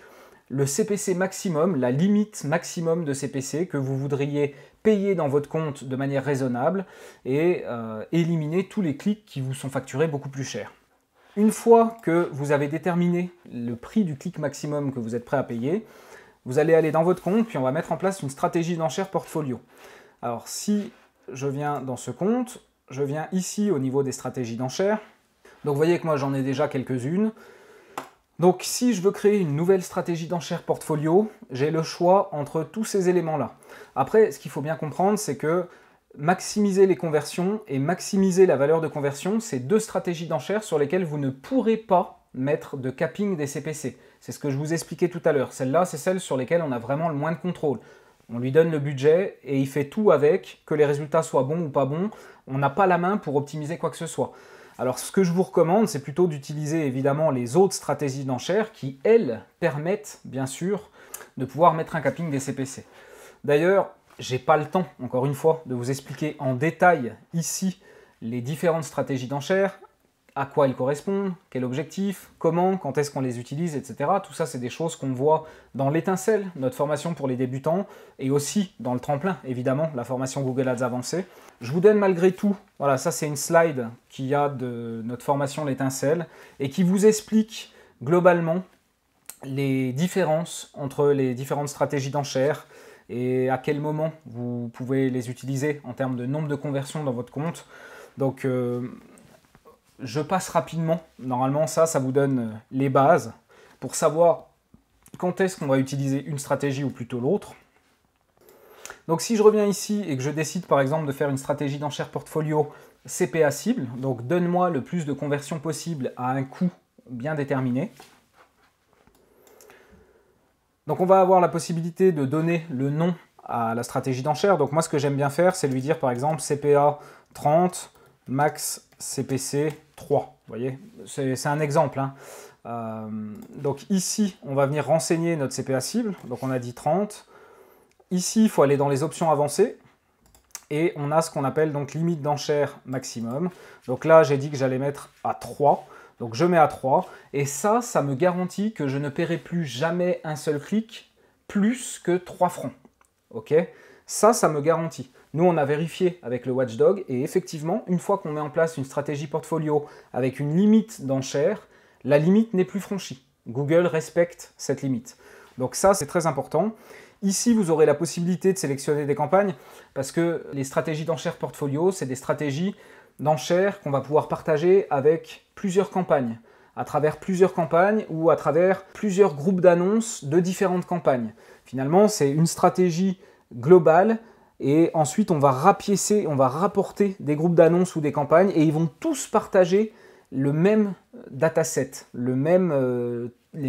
le CPC maximum, la limite maximum de CPC que vous voudriez payer dans votre compte de manière raisonnable et éliminer tous les clics qui vous sont facturés beaucoup plus cher. Une fois que vous avez déterminé le prix du clic maximum que vous êtes prêt à payer, vous allez aller dans votre compte, puis on va mettre en place une stratégie d'enchère portfolio. Alors si je viens dans ce compte, je viens ici au niveau des stratégies d'enchère. Donc vous voyez que moi j'en ai déjà quelques-unes. Donc si je veux créer une nouvelle stratégie d'enchère portfolio, j'ai le choix entre tous ces éléments-là. Après, ce qu'il faut bien comprendre, c'est que maximiser les conversions et maximiser la valeur de conversion, c'est deux stratégies d'enchère sur lesquelles vous ne pourrez pas mettre de capping des CPC. C'est ce que je vous expliquais tout à l'heure. Celle-là, c'est celle sur lesquelles on a vraiment le moins de contrôle. On lui donne le budget et il fait tout avec, que les résultats soient bons ou pas bons. On n'a pas la main pour optimiser quoi que ce soit. Alors ce que je vous recommande, c'est plutôt d'utiliser évidemment les autres stratégies d'enchères qui, elles, permettent bien sûr de pouvoir mettre un capping des CPC. D'ailleurs, j'ai pas le temps, encore une fois, de vous expliquer en détail ici les différentes stratégies d'enchères, à quoi elles correspondent, quel objectif, comment, quand est-ce qu'on les utilise, etc. Tout ça, c'est des choses qu'on voit dans l'étincelle, notre formation pour les débutants, et aussi dans le tremplin, évidemment, la formation Google Ads avancée. Je vous donne malgré tout, voilà, ça c'est une slide qu'il y a de notre formation l'étincelle, et qui vous explique globalement les différences entre les différentes stratégies d'enchères, et à quel moment vous pouvez les utiliser en termes de nombre de conversions dans votre compte. Donc, je passe rapidement. Normalement, ça vous donne les bases pour savoir quand est-ce qu'on va utiliser une stratégie ou plutôt l'autre. Donc, si je reviens ici et que je décide par exemple de faire une stratégie d'enchère portfolio CPA cible, donc donne-moi le plus de conversions possible à un coût bien déterminé. Donc on va avoir la possibilité de donner le nom à la stratégie d'enchère. Donc moi ce que j'aime bien faire, c'est lui dire par exemple CPA 30, max CPC 3. Vous voyez, c'est un exemple, hein. Donc ici, on va venir renseigner notre CPA cible. Donc on a dit 30. Ici, il faut aller dans les options avancées. Et on a ce qu'on appelle donc limite d'enchère maximum. Donc là, j'ai dit que j'allais mettre à 3. Donc je mets à 3. Et ça me garantit que je ne paierai plus jamais un seul clic plus que 3 francs. Ok? Ça me garantit. Nous, on a vérifié avec le Watchdog. Et effectivement, une fois qu'on met en place une stratégie portfolio avec une limite d'enchère, la limite n'est plus franchie. Google respecte cette limite. Donc ça, c'est très important. Ici, vous aurez la possibilité de sélectionner des campagnes parce que les stratégies d'enchères portfolio, c'est des stratégies d'enchères qu'on va pouvoir partager avec plusieurs campagnes, à travers plusieurs campagnes ou à travers plusieurs groupes d'annonces de différentes campagnes. Finalement, c'est une stratégie globale et ensuite on va rapiécer, on va rapporter des groupes d'annonces ou des campagnes et ils vont tous partager le même dataset, les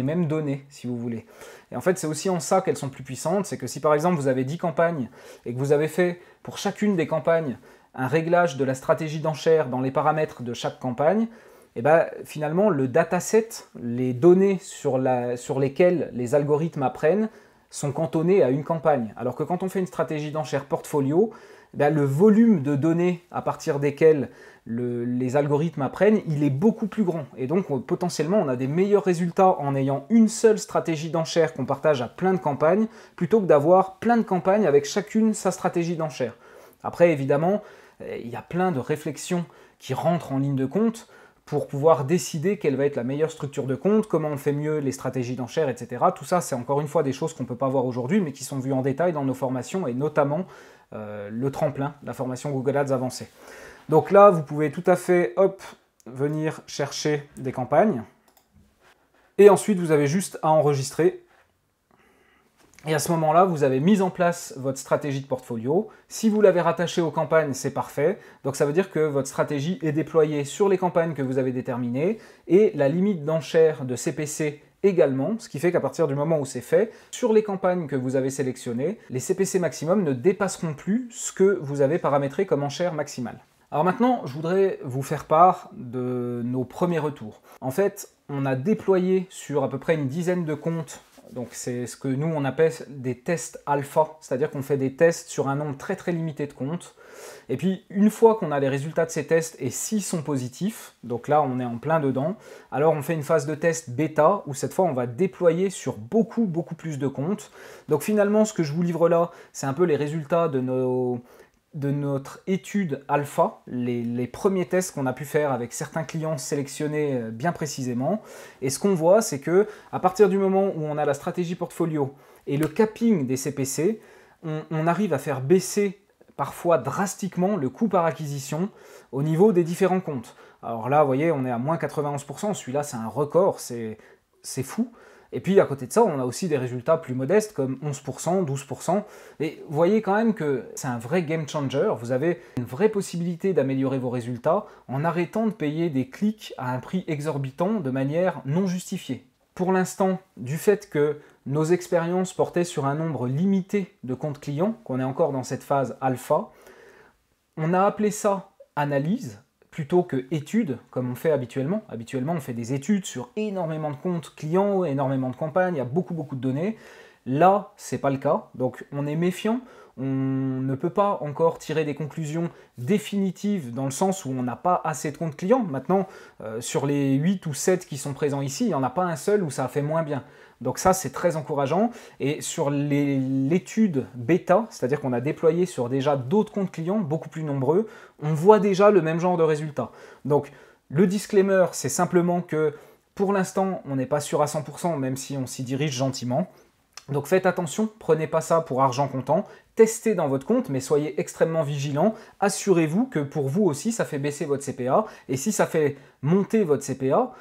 mêmes données, si vous voulez. Et en fait, c'est aussi en ça qu'elles sont plus puissantes, c'est que si par exemple vous avez 10 campagnes et que vous avez fait pour chacune des campagnes un réglage de la stratégie d'enchère dans les paramètres de chaque campagne, et ben, finalement, le dataset, les données sur lesquelles les algorithmes apprennent, sont cantonnées à une campagne. Alors que quand on fait une stratégie d'enchère portfolio, ben, le volume de données à partir desquelles les algorithmes apprennent, il est beaucoup plus grand. Et donc, potentiellement, on a des meilleurs résultats en ayant une seule stratégie d'enchère qu'on partage à plein de campagnes, plutôt que d'avoir plein de campagnes avec chacune sa stratégie d'enchère. Après, évidemment, il y a plein de réflexions qui rentrent en ligne de compte pour pouvoir décider quelle va être la meilleure structure de compte, comment on fait mieux les stratégies d'enchères, etc. Tout ça, c'est encore une fois des choses qu'on ne peut pas voir aujourd'hui, mais qui sont vues en détail dans nos formations, et notamment le tremplin, la formation Google Ads avancée. Donc là, vous pouvez tout à fait, hop, venir chercher des campagnes. Et ensuite, vous avez juste à enregistrer. Et à ce moment-là, vous avez mis en place votre stratégie de portfolio. Si vous l'avez rattachée aux campagnes, c'est parfait. Donc ça veut dire que votre stratégie est déployée sur les campagnes que vous avez déterminées et la limite d'enchère de CPC également, ce qui fait qu'à partir du moment où c'est fait, sur les campagnes que vous avez sélectionnées, les CPC maximum ne dépasseront plus ce que vous avez paramétré comme enchère maximale. Alors maintenant, je voudrais vous faire part de nos premiers retours. En fait, on a déployé sur à peu près une dizaine de comptes. Donc c'est ce que nous on appelle des tests alpha, c'est-à-dire qu'on fait des tests sur un nombre très très limité de comptes. Et puis une fois qu'on a les résultats de ces tests et s'ils sont positifs, donc là on est en plein dedans, alors on fait une phase de test bêta où cette fois on va déployer sur beaucoup plus de comptes. Donc finalement ce que je vous livre là, c'est un peu les résultats de notre étude alpha, les premiers tests qu'on a pu faire avec certains clients sélectionnés bien précisément. Et ce qu'on voit, c'est que à partir du moment où on a la stratégie portfolio et le capping des CPC, on arrive à faire baisser parfois drastiquement le coût par acquisition au niveau des différents comptes. Alors là, vous voyez, on est à moins 91%, celui-là c'est un record, c'est fou. Et puis à côté de ça, on a aussi des résultats plus modestes comme 11%, 12%. Et vous voyez quand même que c'est un vrai game changer. Vous avez une vraie possibilité d'améliorer vos résultats en arrêtant de payer des clics à un prix exorbitant de manière non justifiée. Pour l'instant, du fait que nos expériences portaient sur un nombre limité de comptes clients, qu'on est encore dans cette phase alpha, on a appelé ça analyse plutôt que études, comme on fait habituellement. Habituellement, on fait des études sur énormément de comptes clients, énormément de campagnes, il y a beaucoup de données. Là, c'est pas le cas, donc on est méfiant. On ne peut pas encore tirer des conclusions définitives dans le sens où on n'a pas assez de comptes clients. Maintenant, sur les 8 ou 7 qui sont présents ici, il n'y en a pas un seul où ça a fait moins bien. Donc ça, c'est très encourageant. Et sur l'étude bêta, c'est-à-dire qu'on a déployé sur déjà d'autres comptes clients, beaucoup plus nombreux, on voit déjà le même genre de résultats. Donc le disclaimer, c'est simplement que pour l'instant, on n'est pas sûr à 100%, même si on s'y dirige gentiment. Donc faites attention, prenez pas ça pour argent comptant, testez dans votre compte, mais soyez extrêmement vigilant. Assurez-vous que pour vous aussi, ça fait baisser votre CPA. Et si ça fait monter votre CPA,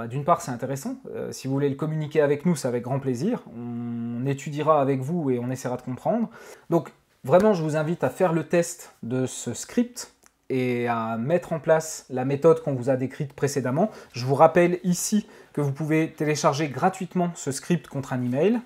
d'une part c'est intéressant, si vous voulez le communiquer avec nous, c'est avec grand plaisir, on étudiera avec vous et on essaiera de comprendre. Donc vraiment je vous invite à faire le test de ce script et à mettre en place la méthode qu'on vous a décrite précédemment. Je vous rappelle ici que vous pouvez télécharger gratuitement ce script contre un email.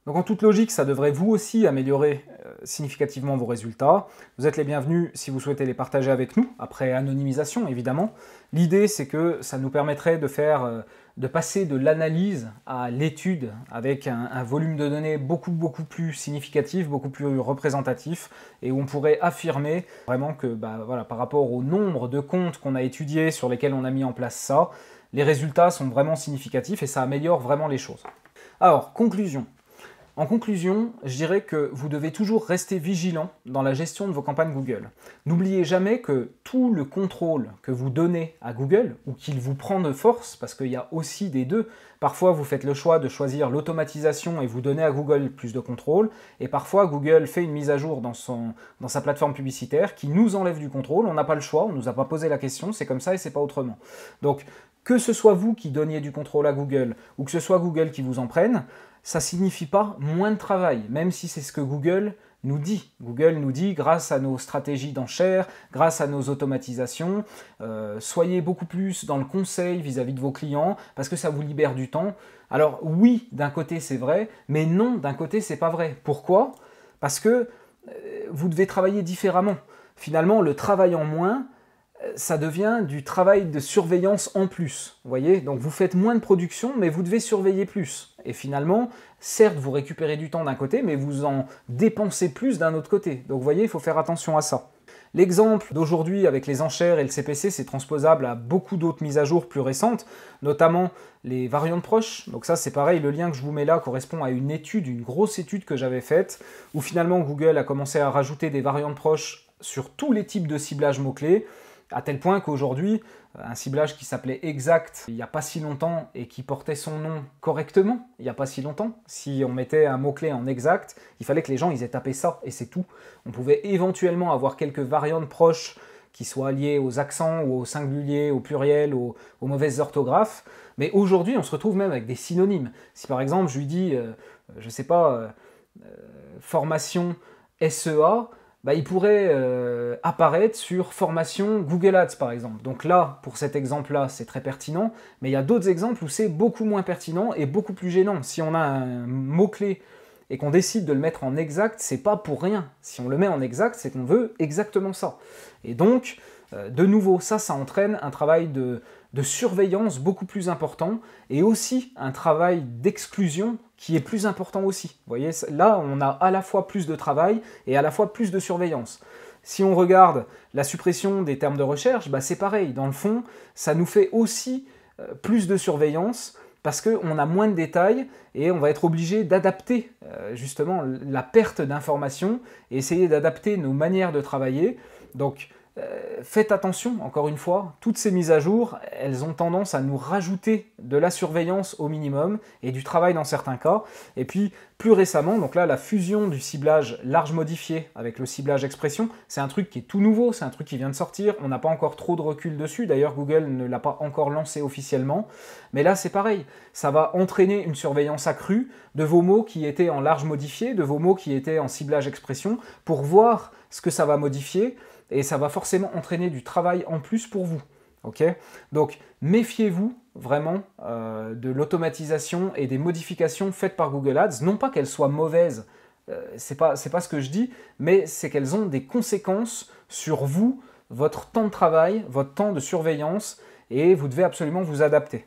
Donc en toute logique, ça devrait vous aussi améliorer significativement vos résultats. Vous êtes les bienvenus si vous souhaitez les partager avec nous, après anonymisation évidemment. L'idée c'est que ça nous permettrait de passer de l'analyse à l'étude avec un volume de données beaucoup plus significatif, beaucoup plus représentatif, et où on pourrait affirmer vraiment que voilà, par rapport au nombre de comptes qu'on a étudiés, sur lesquels on a mis en place ça, les résultats sont vraiment significatifs et ça améliore vraiment les choses. Alors, conclusion. En conclusion, je dirais que vous devez toujours rester vigilant dans la gestion de vos campagnes Google. N'oubliez jamais que tout le contrôle que vous donnez à Google, ou qu'il vous prend de force, parce qu'il y a aussi des deux, parfois vous faites le choix de choisir l'automatisation et vous donnez à Google plus de contrôle, et parfois Google fait une mise à jour dans sa plateforme publicitaire qui nous enlève du contrôle, on n'a pas le choix, on ne nous a pas posé la question, c'est comme ça et c'est pas autrement. Donc, que ce soit vous qui donniez du contrôle à Google, ou que ce soit Google qui vous en prenne, ça ne signifie pas moins de travail, même si c'est ce que Google nous dit. Google nous dit, grâce à nos stratégies d'enchères, grâce à nos automatisations, soyez beaucoup plus dans le conseil vis-à-vis de vos clients, parce que ça vous libère du temps. Alors oui, d'un côté c'est vrai, mais non, d'un côté c'est pas vrai. Pourquoi? Parce que vous devez travailler différemment. Finalement, le travail en moins, ça devient du travail de surveillance en plus, vous voyez? Donc vous faites moins de production, mais vous devez surveiller plus. Et finalement, certes, vous récupérez du temps d'un côté, mais vous en dépensez plus d'un autre côté. Donc vous voyez, il faut faire attention à ça. L'exemple d'aujourd'hui avec les enchères et le CPC, c'est transposable à beaucoup d'autres mises à jour plus récentes, notamment les variantes proches. Donc ça, c'est pareil, le lien que je vous mets là correspond à une étude, une grosse étude que j'avais faite, où finalement Google a commencé à rajouter des variantes proches sur tous les types de ciblage mots-clés, à tel point qu'aujourd'hui, un ciblage qui s'appelait Exact il n'y a pas si longtemps et qui portait son nom correctement il n'y a pas si longtemps, si on mettait un mot-clé en Exact, il fallait que les gens ils aient tapé ça et c'est tout. On pouvait éventuellement avoir quelques variantes proches qui soient liées aux accents ou au singulier, au pluriel, aux mauvaises orthographes, mais aujourd'hui on se retrouve même avec des synonymes. Si par exemple je lui dis, je sais pas, formation SEA, il pourrait apparaître sur formation Google Ads par exemple. Donc là, pour cet exemple-là, c'est très pertinent, mais il y a d'autres exemples où c'est beaucoup moins pertinent et beaucoup plus gênant. Si on a un mot-clé et qu'on décide de le mettre en exact, c'est pas pour rien. Si on le met en exact, c'est qu'on veut exactement ça. Et donc, de nouveau, ça entraîne un travail de surveillance beaucoup plus important et aussi un travail d'exclusion qui est plus important aussi. Vous voyez, là, on a à la fois plus de travail et à la fois plus de surveillance. Si on regarde la suppression des termes de recherche, c'est pareil. Dans le fond, ça nous fait aussi plus de surveillance parce qu'on a moins de détails et on va être obligé d'adapter justement la perte d'informations et essayer d'adapter nos manières de travailler. Donc, faites attention, encore une fois, toutes ces mises à jour, elles ont tendance à nous rajouter de la surveillance au minimum et du travail dans certains cas. Et puis, plus récemment, donc là, la fusion du ciblage large modifié avec le ciblage expression, c'est un truc qui est tout nouveau, c'est un truc qui vient de sortir, on n'a pas encore trop de recul dessus, d'ailleurs Google ne l'a pas encore lancé officiellement, mais là c'est pareil, ça va entraîner une surveillance accrue de vos mots qui étaient en large modifié, de vos mots qui étaient en ciblage expression, pour voir ce que ça va modifier, et ça va forcément entraîner du travail en plus pour vous. Okay, donc méfiez-vous vraiment de l'automatisation et des modifications faites par Google Ads. Non pas qu'elles soient mauvaises, c'est pas ce que je dis, mais c'est qu'elles ont des conséquences sur vous, votre temps de travail, votre temps de surveillance, et vous devez absolument vous adapter.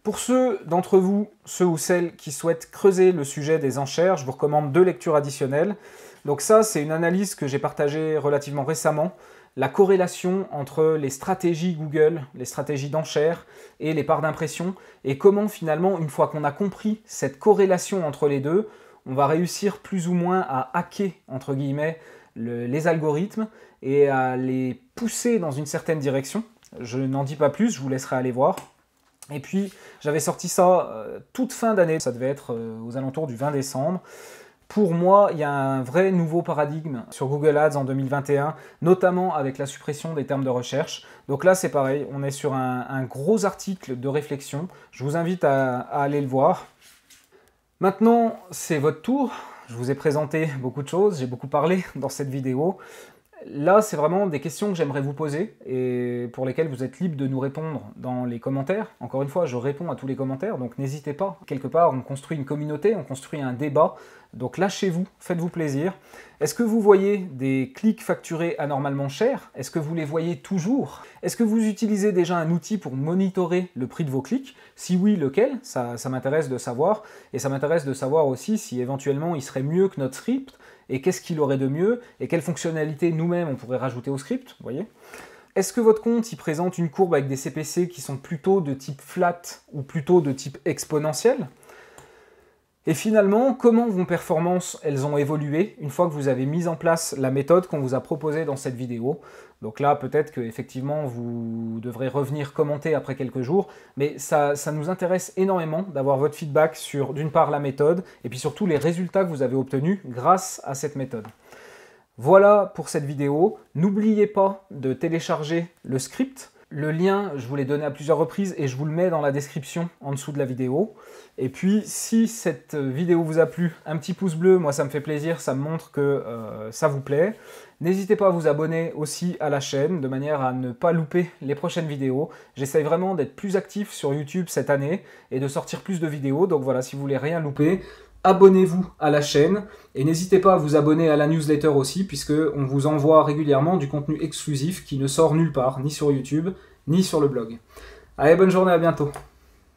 Pour ceux d'entre vous, ceux ou celles qui souhaitent creuser le sujet des enchères, je vous recommande 2 lectures additionnelles. Donc ça, c'est une analyse que j'ai partagée relativement récemment, la corrélation entre les stratégies Google, les stratégies d'enchères et les parts d'impression, et comment finalement, une fois qu'on a compris cette corrélation entre les deux, on va réussir plus ou moins à hacker, entre guillemets, les algorithmes et à les pousser dans une certaine direction. Je n'en dis pas plus, je vous laisserai aller voir. Et puis, j'avais sorti ça toute fin d'année, ça devait être aux alentours du 20 décembre. Pour moi, il y a un vrai nouveau paradigme sur Google Ads en 2021, notamment avec la suppression des termes de recherche. Donc là, c'est pareil, on est sur un gros article de réflexion. Je vous invite à aller le voir. Maintenant, c'est votre tour. Je vous ai présenté beaucoup de choses, j'ai beaucoup parlé dans cette vidéo. Là, c'est vraiment des questions que j'aimerais vous poser et pour lesquelles vous êtes libre de nous répondre dans les commentaires. Encore une fois, je réponds à tous les commentaires, donc n'hésitez pas. Quelque part, on construit une communauté, on construit un débat, donc lâchez-vous, faites-vous plaisir. Est-ce que vous voyez des clics facturés anormalement chers? Est-ce que vous les voyez toujours? Est-ce que vous utilisez déjà un outil pour monitorer le prix de vos clics? Si oui, lequel? Ça m'intéresse de savoir. Et ça m'intéresse de savoir aussi si éventuellement il serait mieux que notre script, et qu'est-ce qu'il aurait de mieux, et quelles fonctionnalités nous-mêmes on pourrait rajouter au script, vous voyez? Est-ce que votre compte il présente une courbe avec des CPC qui sont plutôt de type flat ou plutôt de type exponentiel? Et finalement, comment vos performances elles ont évolué une fois que vous avez mis en place la méthode qu'on vous a proposée dans cette vidéo? Donc là, peut-être qu'effectivement, vous devrez revenir commenter après quelques jours, mais ça nous intéresse énormément d'avoir votre feedback sur, d'une part, la méthode, et puis surtout les résultats que vous avez obtenus grâce à cette méthode. Voilà pour cette vidéo. N'oubliez pas de télécharger le script. Le lien, je vous l'ai donné à plusieurs reprises et je vous le mets dans la description en dessous de la vidéo. Et puis, si cette vidéo vous a plu, un petit pouce bleu, moi ça me fait plaisir, ça me montre que ça vous plaît. N'hésitez pas à vous abonner aussi à la chaîne, de manière à ne pas louper les prochaines vidéos. J'essaye vraiment d'être plus actif sur YouTube cette année et de sortir plus de vidéos. Donc voilà, si vous voulez rien louper, abonnez-vous à la chaîne et n'hésitez pas à vous abonner à la newsletter aussi, puisqu'on vous envoie régulièrement du contenu exclusif qui ne sort nulle part, ni sur YouTube, ni sur le blog. Allez, bonne journée, à bientôt.